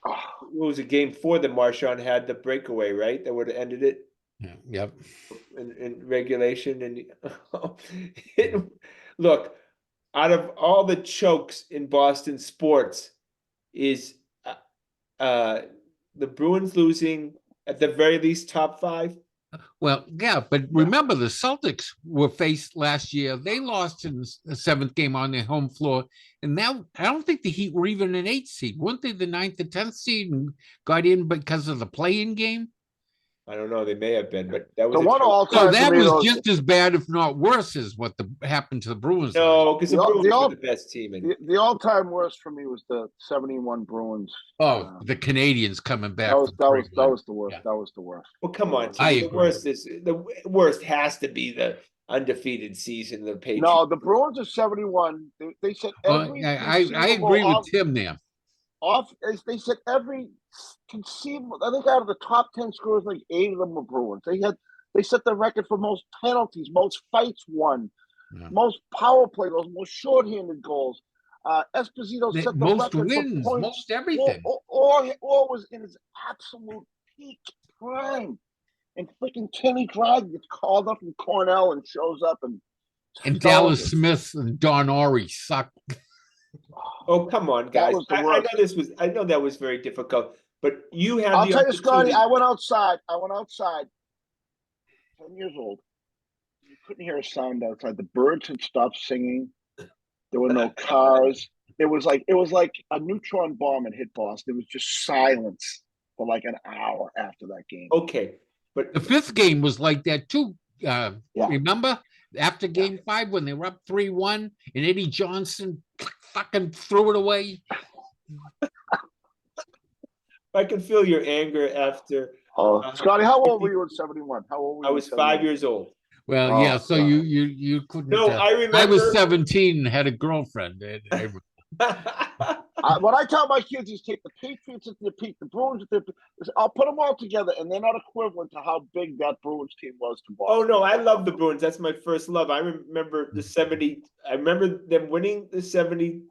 It was a game 4 that Marshawn had the breakaway, right? That would have ended it Yeah, yep. in regulation. And look, out of all the chokes in Boston sports, is the Bruins losing at the very least top 5? Well, yeah, but remember the Celtics were faced last year. They lost in the seventh game on their home floor, and now I don't think the Heat were even an 8th seed. Weren't they the 9th or 10th seed and got in because of the play-in game? I don't know. They may have been, but that was The a one choke. all So time that was just as bad, if not worse, as what happened to the Bruins. No, because the Bruins all- were the best team. the all time worst for me was the 71 Bruins. The Canadians coming back. That was from the worst. Yeah. That was the worst. Well, come on, I Tim. agree. The worst has to be the undefeated season of the Patriots. No, the Bruins of 71. They said every. I agree with Tim there. They said every conceivable. I think out of the top 10 scorers, like 8 of them were Bruins. They set the record for most penalties, most fights won, most power play goals, most shorthanded goals. Esposito set the most record wins, for points, most everything. or was in his absolute peak prime. And freaking Kenny Craig gets called up from Cornell and shows up and Dallas Smith and Don Ori suck. Oh, come on, guys! I know that was very difficult, but you had. I'll tell you, Scotty. I went outside. 10 years old. You couldn't hear a sound outside. The birds had stopped singing. There were no cars. It was like a neutron bomb had hit Boston. It was just silence for like an hour after that game. Okay, but the 5th game was like that too. Remember after game 5 when they were up 3-1 and Eddie Johnson fucking threw it away. I can feel your anger after. Scotty, how old were you in 71? How old were you? I was 5 years old. Well, yeah, so you couldn't. No, I remember. I was 17 and had a girlfriend. What I tell my kids is take the Patriots at their peak, the Bruins at their peak. I'll put them all together, and they're not equivalent to how big that Bruins team was to Boston. Oh no, I love the Bruins. That's my first love. I remember the 70. I remember them winning the 70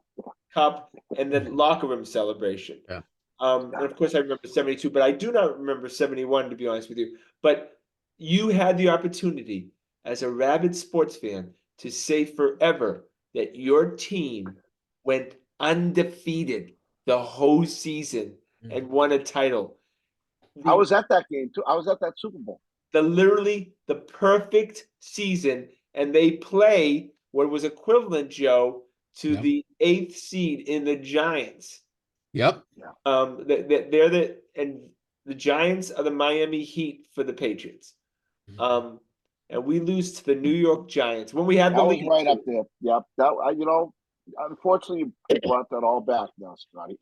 Cup and then locker room celebration. Yeah. And of course, I remember 72, but I do not remember 71, to be honest with you. But you had the opportunity as a rabid sports fan to say forever that your team went undefeated the whole season and won a title. I was at that game too. I was at that Super Bowl. Literally the perfect season, and they play what was equivalent, Joe, to the 8th seed in the Giants. Yep. They're the Giants are the Miami Heat for the Patriots. And we lose to the New York Giants when we had the lead. Right up there. Yep. Unfortunately, you brought that all back now, Scotty.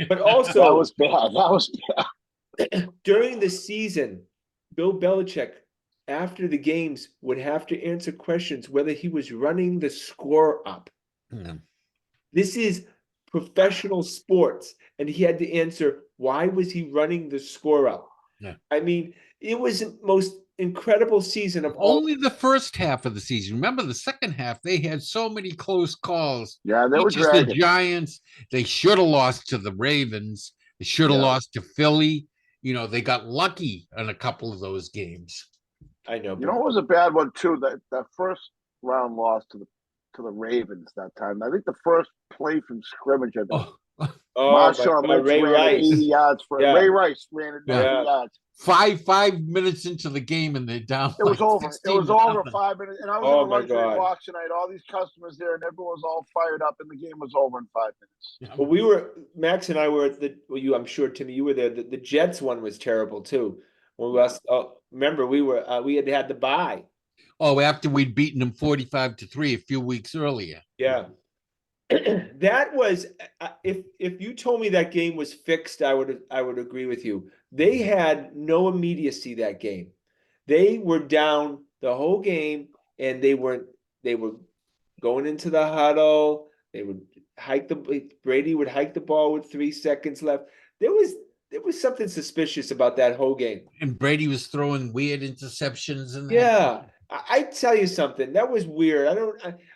But also that was bad. During the season, Bill Belichick, after the games, would have to answer questions whether he was running the score up. This is professional sports, and he had to answer why was he running the score up. I mean, it was the most incredible season of only the first half of the season. Remember the second half, they had so many close calls. Yeah, they were the Giants. They should have lost to the Ravens. They should have lost to Philly. They got lucky on a couple of those games. I know. You know what was a bad one too? That first round loss to the Ravens that time. I think the first play from scrimmage at Marshawn Ray Rice 80 yards for Ray Rice ran it 80 yards. 5 minutes into the game and they're down. It was over. It was over 5 minutes. And I was in a luxury box tonight. All these customers there, and everyone was all fired up, and the game was over in 5 minutes. Well, Max and I were at I'm sure, Timmy, you were there. The Jets one was terrible too. When we lost, remember we had the bye. Oh, after we'd beaten them 45-3 a few weeks earlier. Yeah. That was if you told me that game was fixed, I would agree with you. They had no immediacy that game. They were down the whole game, and they were going into the huddle. They would Brady would hike the ball with 3 seconds left. There was something suspicious about that whole game. And Brady was throwing weird interceptions and that. Yeah, I tell you something. That was weird.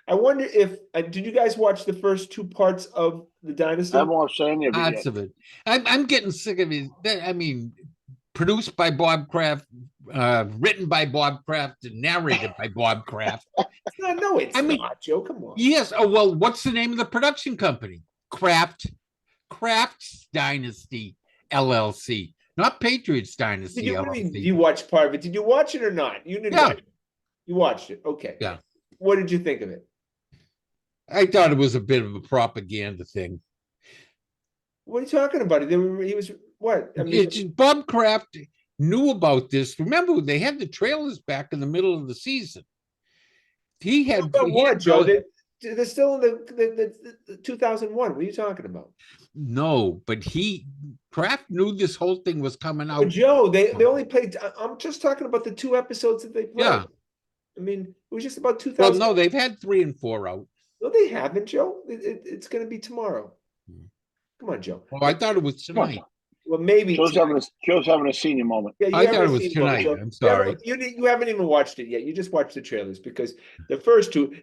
I wonder if did you guys watch the first two parts of the I Dynasty? haven't watched any of it Parts yet. of it. I'm getting sick of it. I mean, produced by Bob Kraft, written by Bob Kraft, and narrated by Bob Kraft. No, it's I mean, not, Joe. Come on. Yes. Oh well, what's the name of the production company? Kraft's Dynasty LLC, not Patriots Dynasty What do you mean LLC. you watched part of it? Did you watch it or not? You didn't Yeah. watch it. You watched it. Okay. Yeah. What did you think of it? I thought it was a bit of a propaganda thing. What are you talking about? He was what? I mean, It's Bob Kraft knew about this. Remember, they had the trailers back in the middle of the season. He had about what, Joe? They're still in the 2001. What are you talking about? no, but Kraft knew this whole thing was coming out. Joe, they only played. I'm just talking about the 2 episodes that they played. Yeah. I mean, it was just about 2000. Well, no, they've had 3 and 4 out. No, they haven't, Joe. It's going to be tomorrow. Come on, Joe. Oh, I thought it was tonight. Well, maybe Joe's having a senior moment. Yeah, I thought it was tonight. Joe. I'm sorry. You haven't even watched it yet. You just watched the trailers because the first two.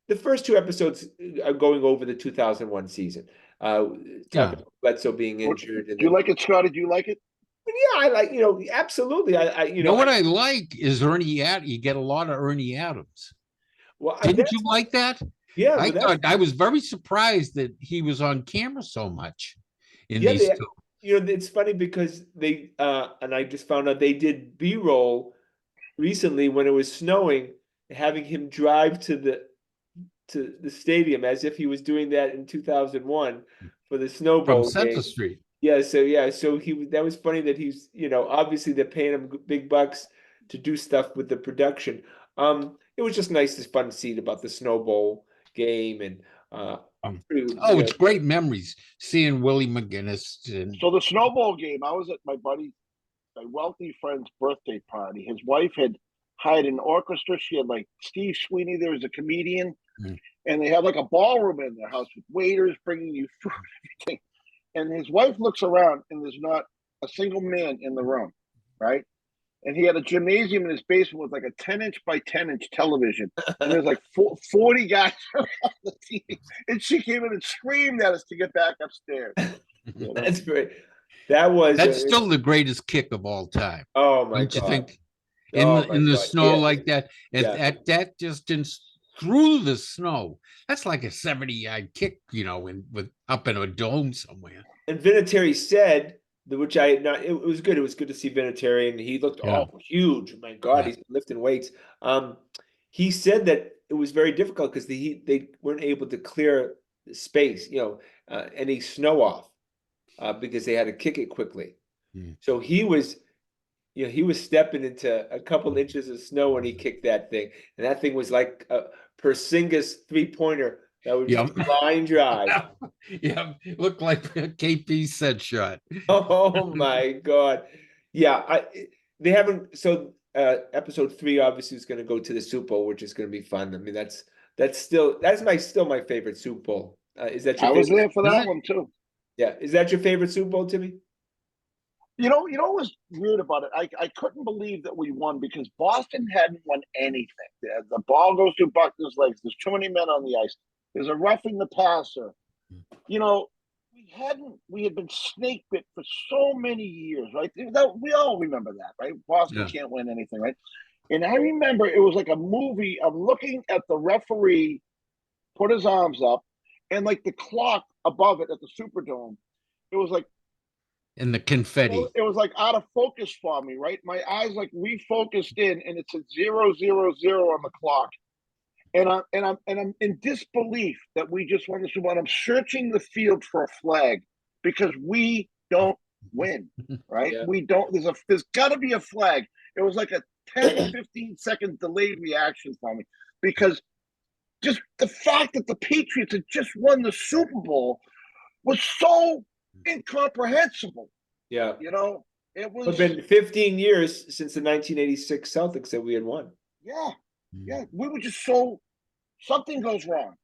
The first 2 episodes are going over the 2001 season. Talking about Bledsoe being injured. Do you like it, Scotty? Do you like it? Yeah, I like. Absolutely. You know what I like is Ernie Adams. You get a lot of Ernie Adams. Well, Didn't you like that? Yeah, I was very surprised that he was on camera so much in these two. It's funny because they and I just found out they did B-roll recently when it was snowing, having him drive to the stadium as if he was doing that in 2001 for the Snow Bowl From Center game. Street. Yeah, so that was funny that he's, obviously they're paying him big bucks to do stuff with the production. It was just nice, fun to see about the Snow Bowl game and it's great memories seeing Willie McGinnis. So the Snow Bowl game, I was at my wealthy friend's birthday party. His wife had hired an orchestra. She had like Steve Sweeney there was a comedian, and they had like a ballroom in their house with waiters bringing you food and everything. And his wife looks around, and there's not a single man in the room, right? And he had a gymnasium in his basement with like a 10-inch by 10-inch television. And there's like 40 guys around the TV. And she came in and screamed at us to get back upstairs. That's great. That's still the greatest kick of all time. Oh my Don't God. you think? In the snow like that, that distance through the snow, that's like a 70-yard kick, with up in a dome somewhere. And Vinatieri said, which it was good. It was good to see Vinatieri, and he looked huge. My God, he's been lifting weights. He said that it was very difficult because they weren't able to clear the space, any snow off, because they had to kick it quickly. So he was stepping into a couple inches of snow when he kicked that thing, and that thing was like a Porzingis 3-pointer. That was just line drive. Yeah, looked like a KP set shot. Oh my God. Yeah, they haven't. So episode 3 obviously is going to go to the Super Bowl, which is going to be fun. I mean, that's still my favorite Super Bowl. Is that your favorite? I was there for that one too. Yeah, is that your favorite Super Bowl, Timmy? You know what was weird about it? I couldn't believe that we won because Boston hadn't won anything. The ball goes through Buckner's legs. There's too many men on the ice. There's a roughing the passer. We had been snake bit for so many years, right? We all remember that, right? Boston can't win anything, right? And I remember it was like a movie of looking at the referee put his arms up and like the clock above it at the Superdome. It was like, and the confetti. It was like out of focus for me, right? My eyes like refocused in, and it's a 0-0-0 on the clock. And I'm in disbelief that we just won the Super Bowl. I'm searching the field for a flag because we don't win, right? Yeah. We don't. There's got to be a flag. It was like a 10, 15 second delayed reaction for me because just the fact that the Patriots had just won the Super Bowl was so incomprehensible. Yeah. You know, it was It's been 15 years since the 1986 Celtics that we had won. yeah. We were just so something goes wrong.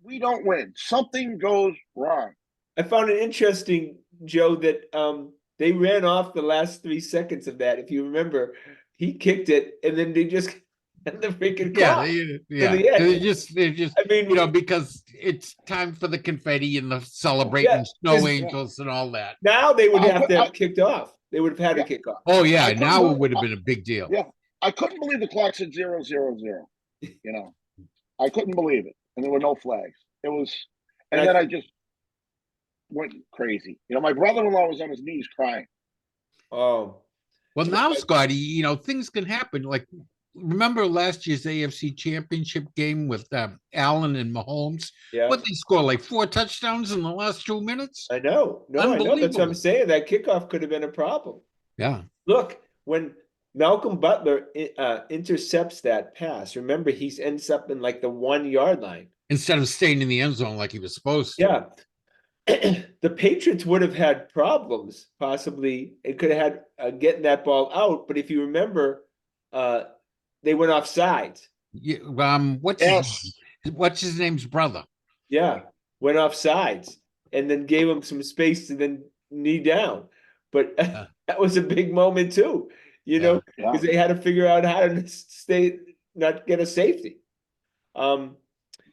We don't win. Something goes wrong. I found it interesting, Joe, that they ran off the last 3 seconds of that. If you remember, he kicked it, and then they just had the freaking clock. They're just I mean, you know, because it's time for the confetti and the celebrating Yeah, snow angels and all that. now they would have to have kicked off. They would have had Yeah. to kick off. Oh yeah, I couldn't now it believe- would have been a big deal. Yeah, I couldn't believe the clock said 0-0-0. You know, I couldn't believe it, and there were no flags. It was, and then I just went crazy. You know, my brother-in-law was on his knees crying. Oh, Well, now, Scotty, you know, things can happen. Like, remember last year's AFC Championship game with Allen and Mahomes? yeah. What, they scored like 4 touchdowns in the last 2 minutes? I know. No, I know. That's what I'm Unbelievable. saying. That kickoff could have been a problem. Yeah. Look, when Malcolm Butler intercepts that pass, remember he ends up in like the 1-yard line. Instead of staying in the end zone like he was supposed to. Yeah. The Patriots would have had problems, possibly. It could have had getting that ball out. But if you remember, they went off sides. Yeah, Yes. what's his name's brother? Yeah, went off sides and then gave him some space to then knee down. But that was a big moment too, you know, because they had to figure out how to not get a safety.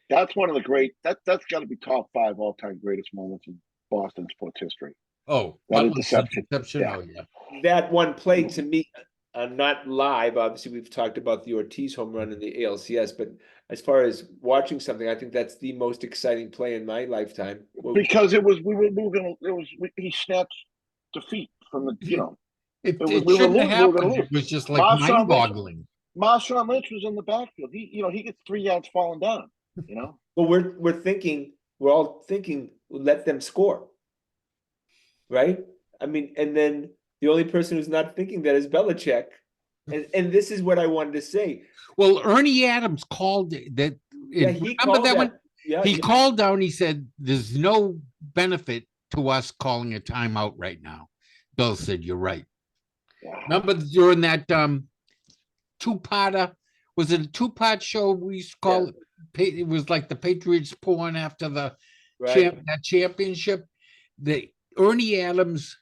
That's one of the great. That's got to be top 5 all-time greatest moments in Boston sports history. Oh, That Butler's interception. Yeah. Yeah. Oh, yeah. That one play to me, not live. Obviously, we've talked about the Ortiz home run in the ALCS, but as far as watching something, I think that's the most exciting play in my lifetime. Because we were moving. He snatched defeat from the. You know, It we shouldn't were have we were happened. gonna lose. It was just like Marshawn mind-boggling. Marshawn Lynch was in the backfield. He gets 3 yards falling down. You know. Well, we're all thinking, let them score, right? I mean, and then the only person who's not thinking that is Belichick, and this is what I wanted to say. Well, Ernie Adams called that. Yeah, he remember called that one? Yeah, He called down. He said, "There's no benefit to us calling a timeout right now." Bill said, "You're right." Yeah. Remember during that 2-parter? Was it a 2-part show we used to call it? It was like the Patriots pouring after the right. that championship. The Ernie Adams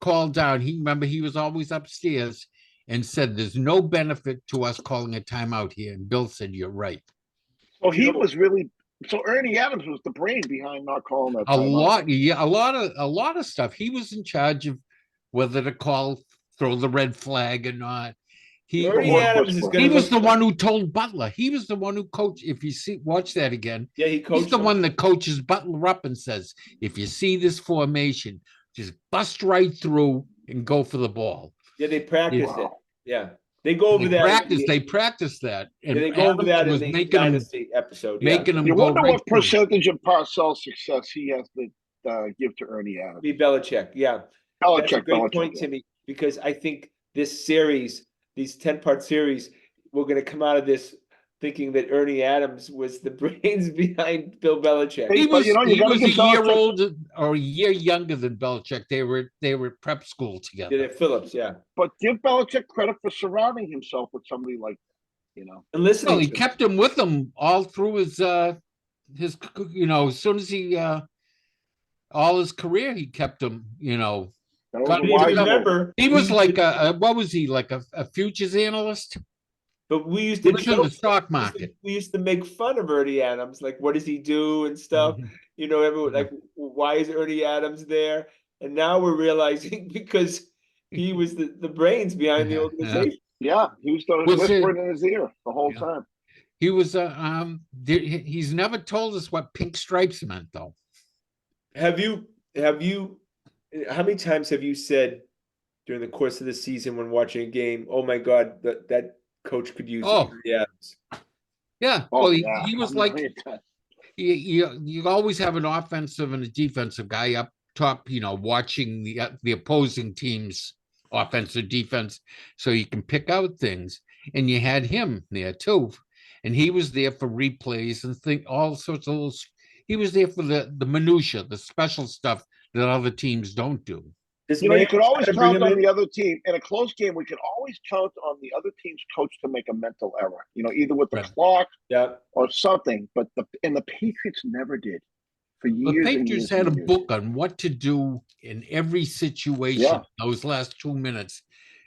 called down. He was always upstairs and said, "There's no benefit to us calling a timeout here." And Bill said, "You're right." So he was really. So Ernie Adams was the brain behind not calling that. A timeout. lot of stuff. He was in charge of whether to throw the red flag or not. Ernie Adams is He was the one who told Butler. He was the one who coached. If you watch that again, Yeah, he coached. he's the one that coaches Butler up and says, "If you see this formation, just bust right through and go for the ball." Yeah, they practiced it. Wow. Yeah, they go over that. They practiced that. And they go over that in was the making them, Dynasty episode. making them You go wonder right what through. percentage of Parcells' success he has to give to Ernie Adams. Be Belichick. Yeah, that's a Belichick. great point, Timmy, because I think this series, these 10-part series, we're going to come out of this thinking that Ernie Adams was the brains behind Bill Belichick. He was, you was a give year Belichick- older or a year younger than Belichick. They were prep school together. Yeah, at Phillips. Yeah, But give Belichick credit for surrounding himself with somebody like, and listening. Well, he to him. kept him with him all through his as soon as he all his career, he kept him, that was Got a me If wise you move. remember, he was we like used to- what was he, like a futures analyst? but we used He to was in joke. the stock market. We used to make fun of Ernie Adams, like what does he do and stuff. Mhm. Everyone like, why is Ernie Adams there? And now we're realizing because he was the brains behind the Yeah, organization. Yeah, he was Was it- whispering in his ear the whole Yeah. time. He was he's never told us what pink stripes meant though. Have you how many times have you said during the course of the season when watching a game, oh my God, that coach could use Oh. Ernie Adams? Yeah. Oh, Well, yeah. he was I like, mean, you always have an offensive and a defensive guy up top, watching the opposing team's offensive defense, so you can pick out things. And you had him there too, and he was there for replays and all sorts of little. He was there for the minutia, the special stuff that other teams don't do. Does You know, you Mayo could always try to bring count him on in? the other team. In a close game, we could always count on the other team's coach to make a mental error, you know, either with the Right. clock Yeah. or something. But the Patriots never did for The years and Patriots years had a and years. book on what to do in every situation. Yeah. Those last 2 minutes,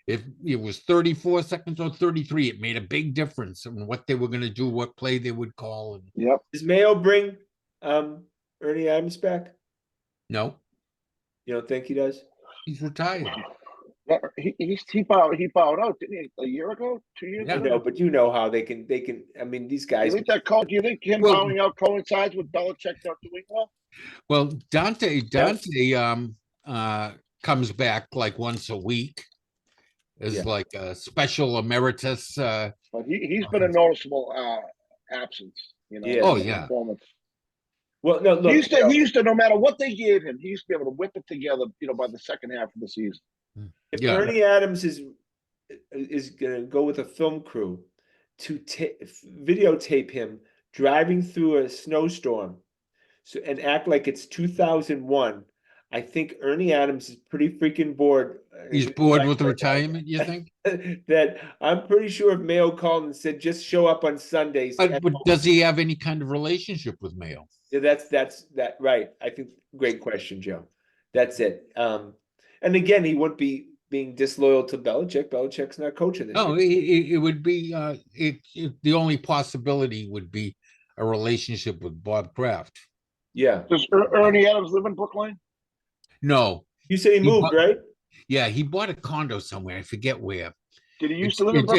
if it was 34 seconds or 33, it made a big difference in what they were going to do, what play they would call. And Yep. Does Mayo bring Ernie Adams back? no, You don't think he does? he's retired. Yeah, he bowed out, didn't he? A year ago, 2 years Yeah. I ago. know, but you know how they can. I mean, these Do you guys. think that do you think him Well- bowing out coincides with Belichick not doing well? Well, Dante comes back like once a week as Yeah. like a special emeritus. But he's been a noticeable absence, you know. Yeah. Oh, in the yeah. performance. Well, no, look. He used to, no matter what they gave him, he used to be able to whip it together, you know, by the second half of the season. If Yeah. Ernie Adams is going to go with a film crew to videotape him driving through a snowstorm, and act like it's 2001, I think Ernie Adams is pretty freaking bored. He's bored with retirement, you think? That I'm pretty sure if Mayo called and said just show up on Sundays. But does he have any kind of relationship with Mayo? Yeah, that's right. I think great question, Joe. That's it. And again, he wouldn't be being disloyal to Belichick. Belichick's not coaching this No, year. it would be the only possibility would be a relationship with Bob Kraft. Yeah. Does Ernie Adams live in Brookline? No, You said he moved, right? yeah, he bought a condo somewhere. I forget where. Did he used It's, to live in it's,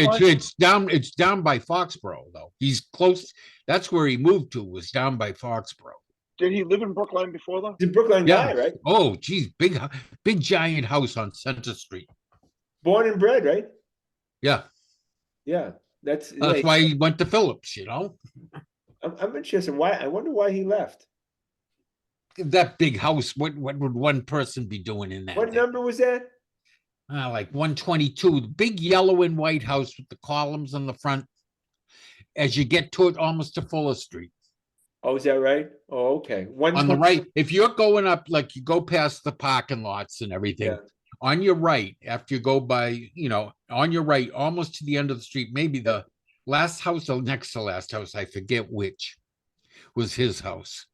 Brookline? it's down by Foxborough though. He's close. That's where he moved to, was down by Foxborough. Did he live in Brookline before though? He's a Brooklyn guy, right? Oh, geez, big giant house on Center Street. Born and bred, right? Yeah, Yeah. That's why he went to Phillips. You know, I'm interested. Why? I wonder why he left. that big house. What would one person be doing in that? What thing? number was that? Like 122, the big yellow and white house with the columns on the front. As you get to it, almost to Fuller Street. Oh, is that right? Oh, okay. On the right, if you're going up, like you go past the parking lots and everything, Yeah. on your right, after you go by, on your right, almost to the end of the street, maybe the last house or next to last house, I forget which, was his house.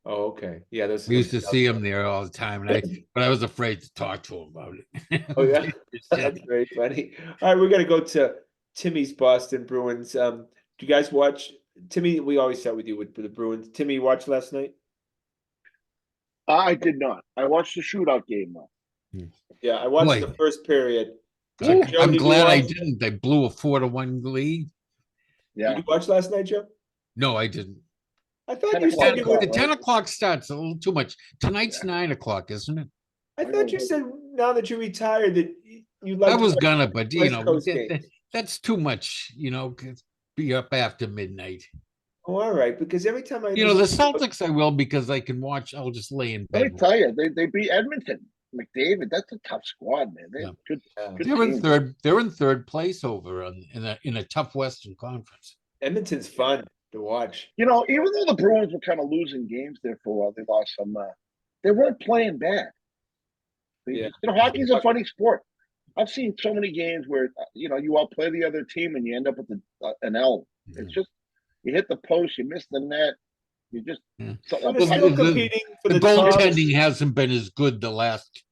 Oh, okay. Yeah, We used to see him there all the time, but I was afraid to talk to him about it. Oh yeah, that's very funny. All right, we're gonna go to Timmy's Boston Bruins. Do you guys watch Timmy? We always start with you with the Bruins. Timmy, you watched last night? I did not. I watched the shootout game though. Yeah, I watched Boy. the first period. I'm Joe, did you glad I watch? didn't. They blew a 4-1 lead. Yeah. Did you watch last night, Joe? No, I didn't. I thought 10 you o'clock said you call, would. The 10 o'clock starts a little too much. Tonight's Yeah. 9 o'clock, isn't it? I thought you said now that you're retired that you like. I was gonna, but West Coast games. that's too much, be up after midnight. Oh, all right, because every time I The Celtics I will, because I can watch, I'll just lay in Let me bed. tell you, they beat Edmonton. McDavid, that's a tough squad, man. They're Yeah. good. Yeah. Good They're in team. third place over in a tough Western Conference. Edmonton's fun to watch. You know, even though the Bruins were kind of losing games there for a while, they lost some. They weren't playing bad. Yeah. Hockey's a funny sport. I've seen so many games where you outplay the other team and you end up with an L. It's just you hit the post, you miss the net, you just. Yeah. But Well, they're still the- competing for The the top. goaltending hasn't been as good the last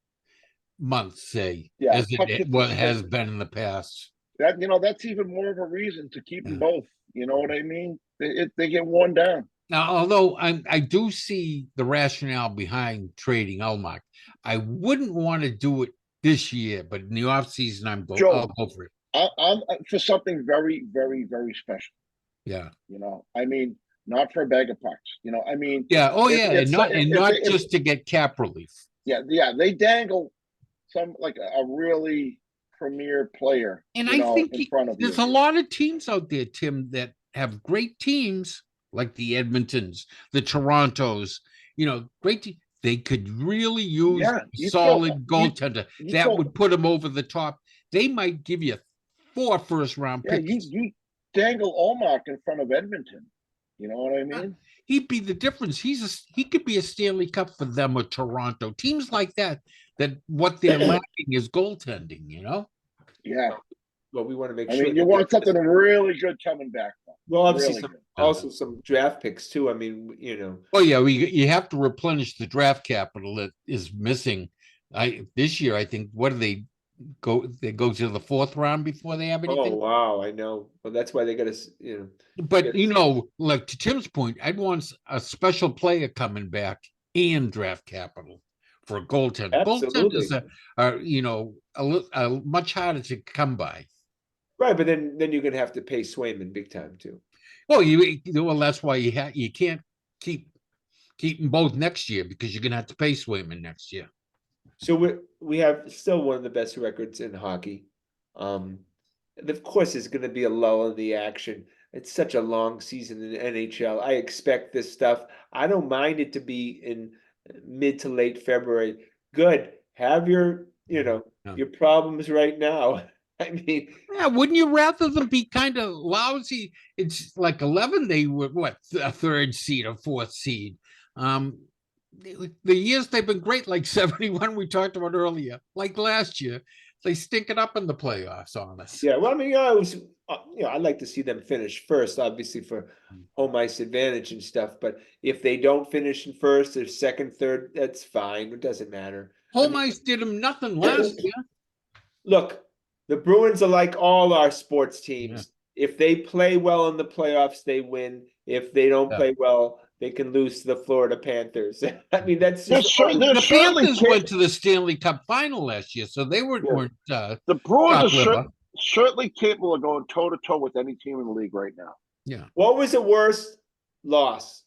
month, say, Yeah, as puck it hits what the has stick. been in the past. That's even more of a reason to keep them Yeah. both. You know what I mean? They get worn down. Now, although I do see the rationale behind trading Elmark, I wouldn't want to do it this year, but in the offseason, Joe. I'll go for it. I'm for something very, very, very special. Yeah. I mean, not for a bag of pucks. I mean, Yeah. Oh, If- yeah. if- And not if- just to get cap relief. yeah. They dangle some like a really premier player, And you I know, think in front of there's you. a lot of teams out there, Tim, that have great teams like the Edmontons, the Torontos, great team. They could really use Yeah, a you solid throw- you- goaltender you that throw- would put them over the top. They might give you 4 first-round Yeah, picks. you dangle Olmark in front of Edmonton. You know what I mean? He'd be the difference. He could be a Stanley Cup for them or Toronto. Teams like that, that what they're lacking is goaltending, you know? Yeah. Well, we want to make I sure mean, you that want they- something really good coming back. well, obviously really some, good. also some draft picks too. I mean, you know, Oh yeah, you have to replenish the draft capital that is missing. This year, I think, what do they go? They go to the fourth round before they have oh anything. wow, I know. Well, that's why they got to, you know. But Yes. like to Tim's point, I'd want a special player coming back and draft capital for a goaltender. Absolutely. Goaltenders are much harder to come by. Right, but then you're gonna have to pay Swayman big time too. Well, well, that's why you can't keep them both next year because you're gonna have to pay Swayman next year. So we have still one of the best records in hockey. And of course, there's going to be a lull in the action. It's such a long season in the NHL. I expect this stuff. I don't mind it to be in mid to late February. Good. Have your, Yeah. your problems right now. I mean, Yeah, wouldn't you rather them be kind of lousy? It's like 11, they were what, a third seed or fourth seed. The years they've been great, like 71, we talked about earlier, like last year, they stink it up in the playoffs on us. yeah. Well, I mean, I was, I'd like to see them finish first, obviously for home ice advantage and stuff. But if they don't finish in first or second, third, that's fine. It doesn't matter. Home ice did them nothing last year. Look, the Bruins are like all our sports teams. If they play well in the playoffs, they win. If they don't play well, they can lose to the Florida Panthers. I mean, that's just The Panthers went to the Stanley Cup final last year, so they weren't the Bruins top are liver. certainly capable of going toe to toe with any team in the league right now. Yeah. What was the worst loss?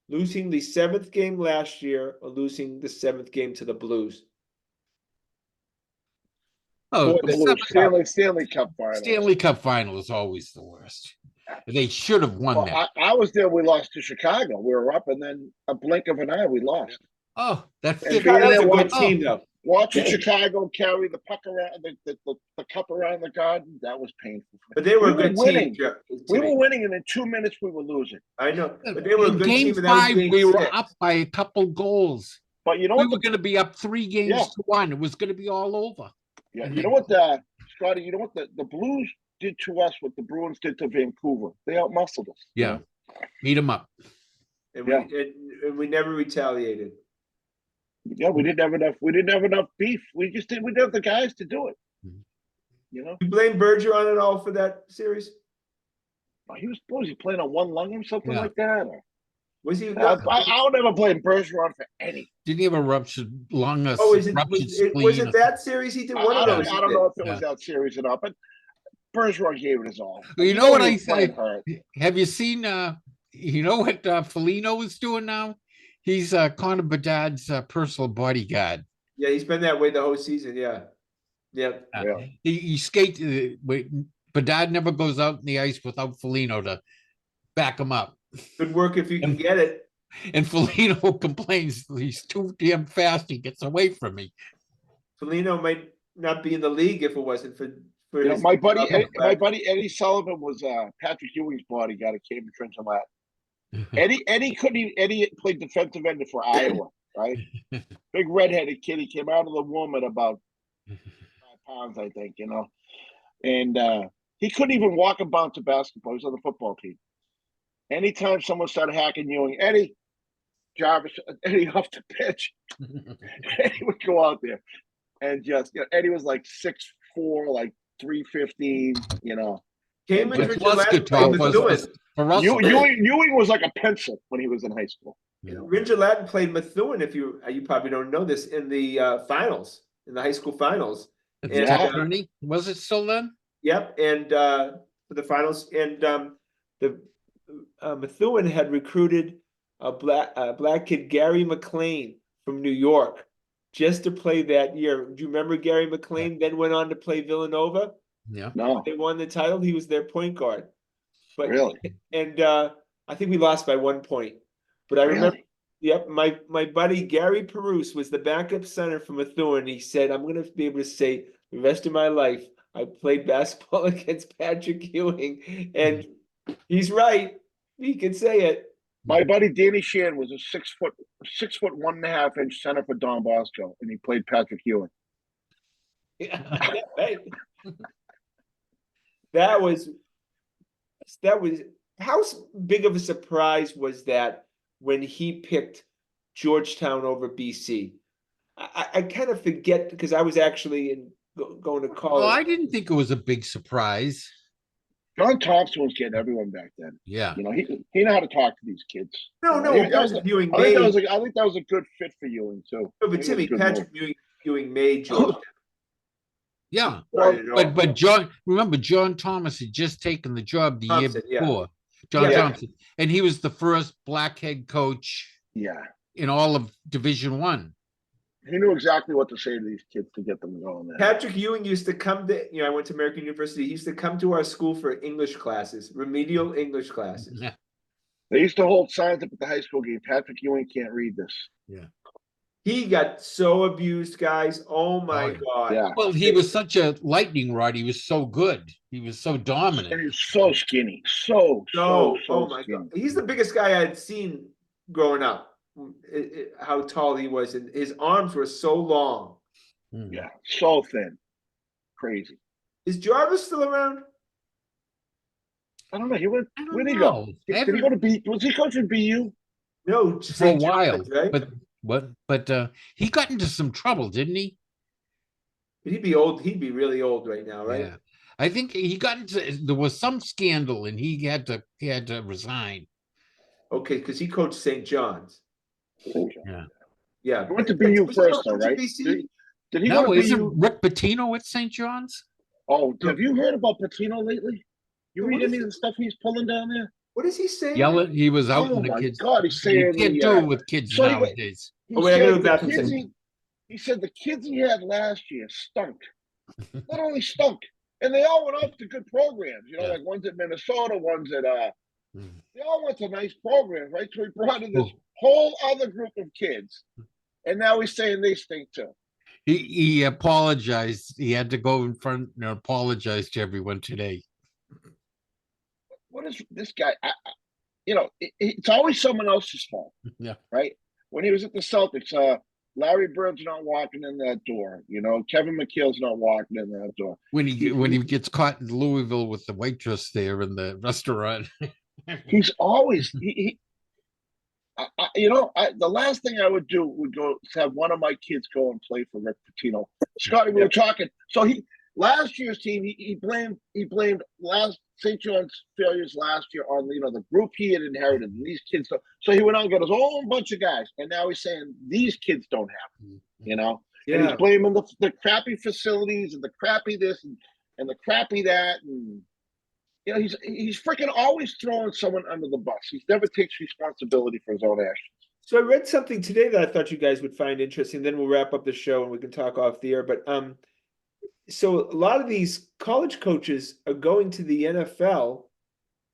Losing the 7th game last year or losing the 7th game to the Blues? Oh, Or the Stanley Cup final. Stanley Cup final is always the worst. They should have won Well, that. I was there. We lost to Chicago. We were up, and then a blink of an eye, we lost. Oh, that And fit. being That was a there good watching- team, though. Watching Chicago carry the puck around the cup around the garden, that was painful. But they were We a were good winning. team. We were winning, and in 2 minutes we were losing. I know, but they were a In good game team. And that was 5, game we were 6. up by a couple goals. But you know We what? were going to be up 3 games to 1. It was going to be all over. Yeah, you know what, Scotty? You know what the Blues did to us? What the Bruins did to Vancouver? They outmuscled us. Yeah, beat them up. And Yeah. we never retaliated. Yeah, we didn't have enough. We didn't have enough beef. We just didn't. We didn't have the guys to do it. Mhm. You know, You blame Bergeron at all for that series? he was he playing on one lung or something Yeah. like that? Or, Was he? I would never blame Bergeron for anything. Didn't he have a ruptured lung? Oh, is it? Ruptured Was it spleen or that series he did? One of those. I don't know if it was that series or not, but Bergeron gave it his all. Well, you know what he I was playing said? hurt. Have you seen? You know what Foligno is doing now? He's Connor Bedard's personal bodyguard. Yeah, he's been that way the whole season. Yeah, yeah. Yeah. He skates. Bedard never goes out in the ice without Foligno to back him up. Good work if you can get it. And Foligno complains he's too damn fast. He gets away from me. Foligno might not be in the league if it wasn't for You know, his. my buddy Eddie Sullivan was Patrick Ewing's bodyguard at Cambridge Trenton Lab. Eddie couldn't even, Eddie played defensive end for Iowa, right? Big redheaded kid. He came out of the womb at about 5 pounds, I think, you know. And he couldn't even walk and bounce a basketball. He was on the football team. Anytime someone started hacking Ewing, Eddie off the pitch, Eddie would go out there and just, Eddie was like 6'4", like 315, you know. Cambridge But Richard was Ladd good played talk was Methuen. for Russell. Ewing was like a pencil when he was in high school. Richard Ladd played Methuen. If you probably don't know this, in the finals, in the high school finals. And, was it still then? Yep, and for the finals, and the Methuen had recruited a black kid, Gary McLean from New York, just to play that year. Do you remember Gary McLean? Then went on to play Villanova. Yeah. No. They won the title. He was their point guard. But Really? And I think we lost by 1 point. But I remember, yep, my buddy Gary Perouse was the backup center for Methuen. He said, I'm going to be able to say the rest of my life, I played basketball against Patrick Ewing, and he's right. He can say it. My buddy Danny Shan was a 6 foot 1.5 inch center for Don Bosco, and he played Patrick Ewing. Yeah, right. That was how big of a surprise was that when he picked Georgetown over BC? I kind of forget because I was actually going to Oh, college. I didn't think it was a big surprise. John Thompson was getting everyone back then. Yeah. You know, he knew how to talk to these kids. No, You no, know, he- Patrick Ewing I think that made. was I think that was a good fit for Ewing too. No, I but think it was a Timmy, good Patrick move. Ewing made Georgetown. Yeah. Started it all. But John Thomas had just taken the job the year Thompson, yeah. before. John Yeah. Thompson. And he was the first black head coach Yeah, in all of Division One. he knew exactly what to say to these kids to get them going. There. Patrick Ewing used to come to, I went to American University. He used to come to our school for English classes, remedial English classes. Yeah. They used to hold signs up at the high school game. Patrick Ewing can't read this. He got so abused, guys. Oh my Oh, yeah. God. Yeah, Well, he was such a lightning rod. He was so good. He was so and dominant. he's so skinny, so Oh my skinny. God. He's the biggest guy I had seen growing up. How tall he was, and his arms were so long. Mm. Yeah, so thin, crazy. Is Jarvis still around? I don't know. He went. I don't Where'd he know. go? Did he go to B? Was he coaching BU? No, For a St. while. John's, right? But he got into some trouble, didn't he? But he'd be old. He'd be really old right now, right? Yeah. I think he got into there was some scandal and he had to resign. Okay, because he coached St. John's. Yeah. Yeah. He went to BU Was he first, though, coaching right? BC? Did he go No, to isn't BU? Rick Pitino at St. John's? Oh, have you heard about Patino lately? You What read is any it? of the stuff he's pulling down there? What is he saying? Yelling, he was out Oh in the my kids. God, he's You saying can't do it with kids so he went- nowadays. He Oh, wait, I gotta said go the back and kids say- he said the kids he had last year stunk. Not only stunk, and they all went off to good programs. You know, Yeah. like one's at Minnesota, one's at Mm. they all went to nice programs, right? So he brought in this Oh. whole other group of kids, and now he's saying they stink too. He apologized. He had to go in front and apologize to everyone today. What is this guy? It's always someone else's fault. Yeah. Right. When he was at the Celtics, Larry Bird's not walking in that door. You know, Kevin McHale's not walking in that door. When he gets caught in Louisville with the waitress there in the restaurant. He's always the last thing I would do would go to have one of my kids go and play for Rick Pitino. Scotty, we were talking. So last year's team, he blamed last St. John's failures last year on the group he had inherited. And these kids, so he went out and got his own bunch of guys, and now he's saying these kids don't have it, and he's blaming the crappy facilities and the crappy this and the crappy that, and he's freaking always throwing someone under the bus. He never takes responsibility for his own actions. So I read something today that I thought you guys would find interesting. Then we'll wrap up the show and we can talk off the air. But so a lot of these college coaches are going to the NFL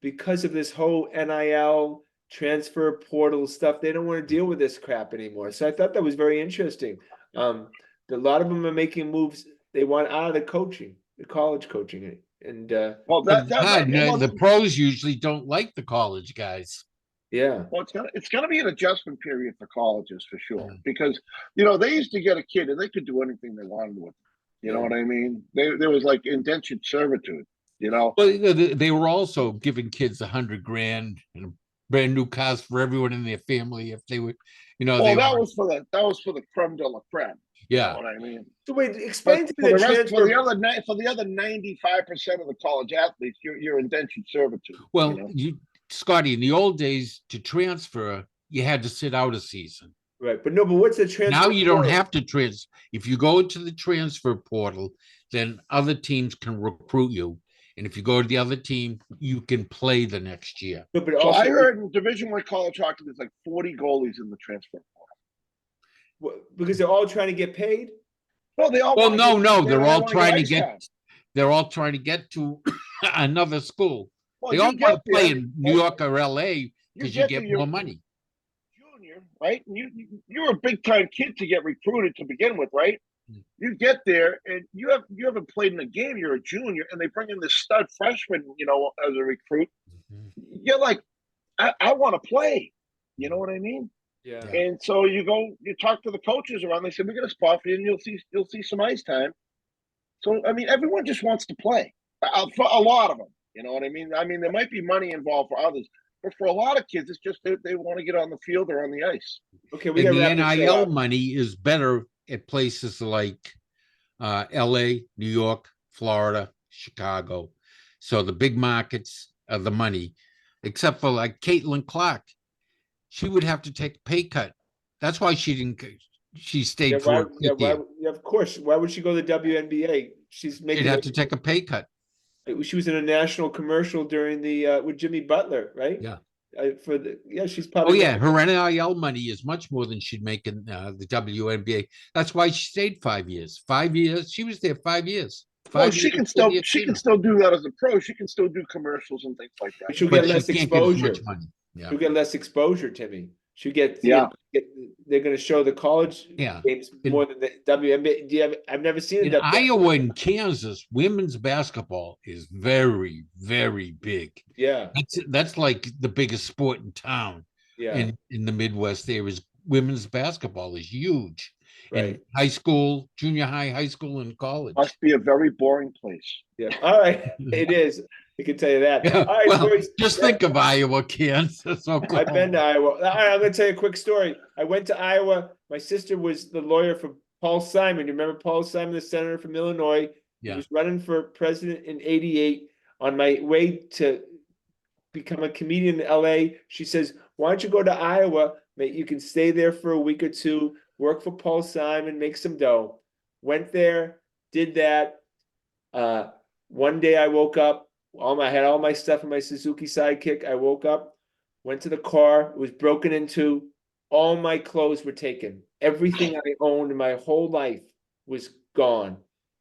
because of this whole NIL transfer portal stuff. They don't want to deal with this crap anymore. So I thought that was very interesting. A lot of them are making moves. They want out of the college coaching. And the pros usually don't like the college guys. Yeah. Well, it's gonna be an adjustment period for colleges for sure, because they used to get a kid and they could do anything they wanted with them. You know what I mean? There was like indentured servitude. Well, they were also giving kids $100,000 and brand new cars for everyone in their family if they would, that was for the creme de la creme. Yeah. You know what I mean? So wait, explain to me for the other 95% of the college athletes, you're indentured servitude. Well, Scotty, in the old days, to transfer, you had to sit out a season. Right, but what's the transfer? Now you don't have to transfer. If you go to the transfer portal, then other teams can recruit you. And if you go to the other team, you can play the next year. But so I heard in Division I college hockey, there's like 40 goalies in the transfer portal. Because they're all trying to get paid? No, they all. Well, no, they're all trying to get. They're all trying to get to another school. Well, they all want to play in New York or LA because you get more money. Junior, right? You're a big time kid to get recruited to begin with, right? You get there and you haven't played in a game. You're a junior, and they bring in this stud freshman, as a recruit. You're like, I want to play. You know what I mean? Yeah. Yeah. And so you talk to the coaches around. They say we got a spot for you, and you'll see some ice time. So I mean, everyone just wants to play. For a lot of them, you know what I mean. I mean, there might be money involved for others, but for a lot of kids, it's just they want to get on the field or on the ice. Okay, we And gotta the wrap this show NIL up. money is better at places like LA, New York, Florida, Chicago. So the big markets are the money, except for like Caitlin Clark. She would have to take a pay cut. That's why she didn't. She Yeah, stayed why, for a yeah, year. yeah, of course. Why would she go to the WNBA? She's She'd making have to take a pay cut. she was in a national commercial during the with Jimmy Butler, right? Yeah. She's Oh probably yeah, her NIL money is much more than she'd make in the WNBA. That's why she stayed 5 years. 5 years. She was there 5 years. Well, 5 years. she can still do that as a pro. She can still do commercials and things like that. she'll But get she less can't get as exposure. much money. Yeah. She'll get less exposure, Timmy. She'll Yeah. they're going to show the college Yeah. games more than the WNBA. I've never seen In it. Iowa and Kansas, women's basketball is very, very big. Yeah, That's like the biggest sport in town. yeah, In the Midwest, there is women's basketball is huge in right. high school, junior high, high school, and college. Must be a very boring place. Yeah. All right. It is. I can tell you that. Yeah, All right, well, boys. just think of Iowa, Kansas, Oklahoma. I've been to Iowa. All right, I'm going to tell you a quick story. I went to Iowa. My sister was the lawyer for Paul Simon. You remember Paul Simon, the senator from Illinois? Yeah. He was running for president in '88. On my way to become a comedian in LA, she says, "Why don't you go to Iowa? Mate, you can stay there for a week or two, work for Paul Simon, make some dough." Went there, did that. One day I woke up, I had all my stuff in my Suzuki Sidekick. I woke up, went to the car, it was broken into, all my clothes were taken. Everything I owned in my whole life was gone.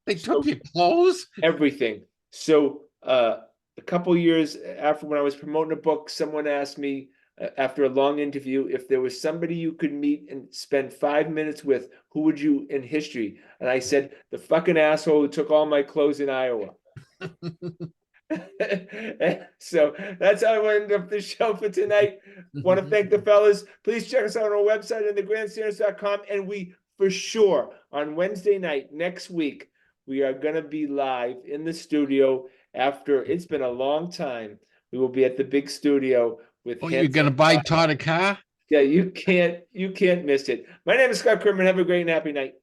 They took your clothes? Everything. So a couple years after, when I was promoting a book, someone asked me after a long interview if there was somebody you could meet and spend 5 minutes with, who would you in history? And I said, the fucking asshole who took all my clothes in Iowa. So that's how I ended up the show for tonight. Want to thank the fellas. Please check us out on our website and thegrandstanders.com. And we, for sure, on Wednesday night next week, we are going to be live in the studio after it's been a long time. We will be at the big studio with. Oh, you're going to buy Todd a car? Yeah, you can't miss it. My name is Scott Kerman. Have a great and happy night.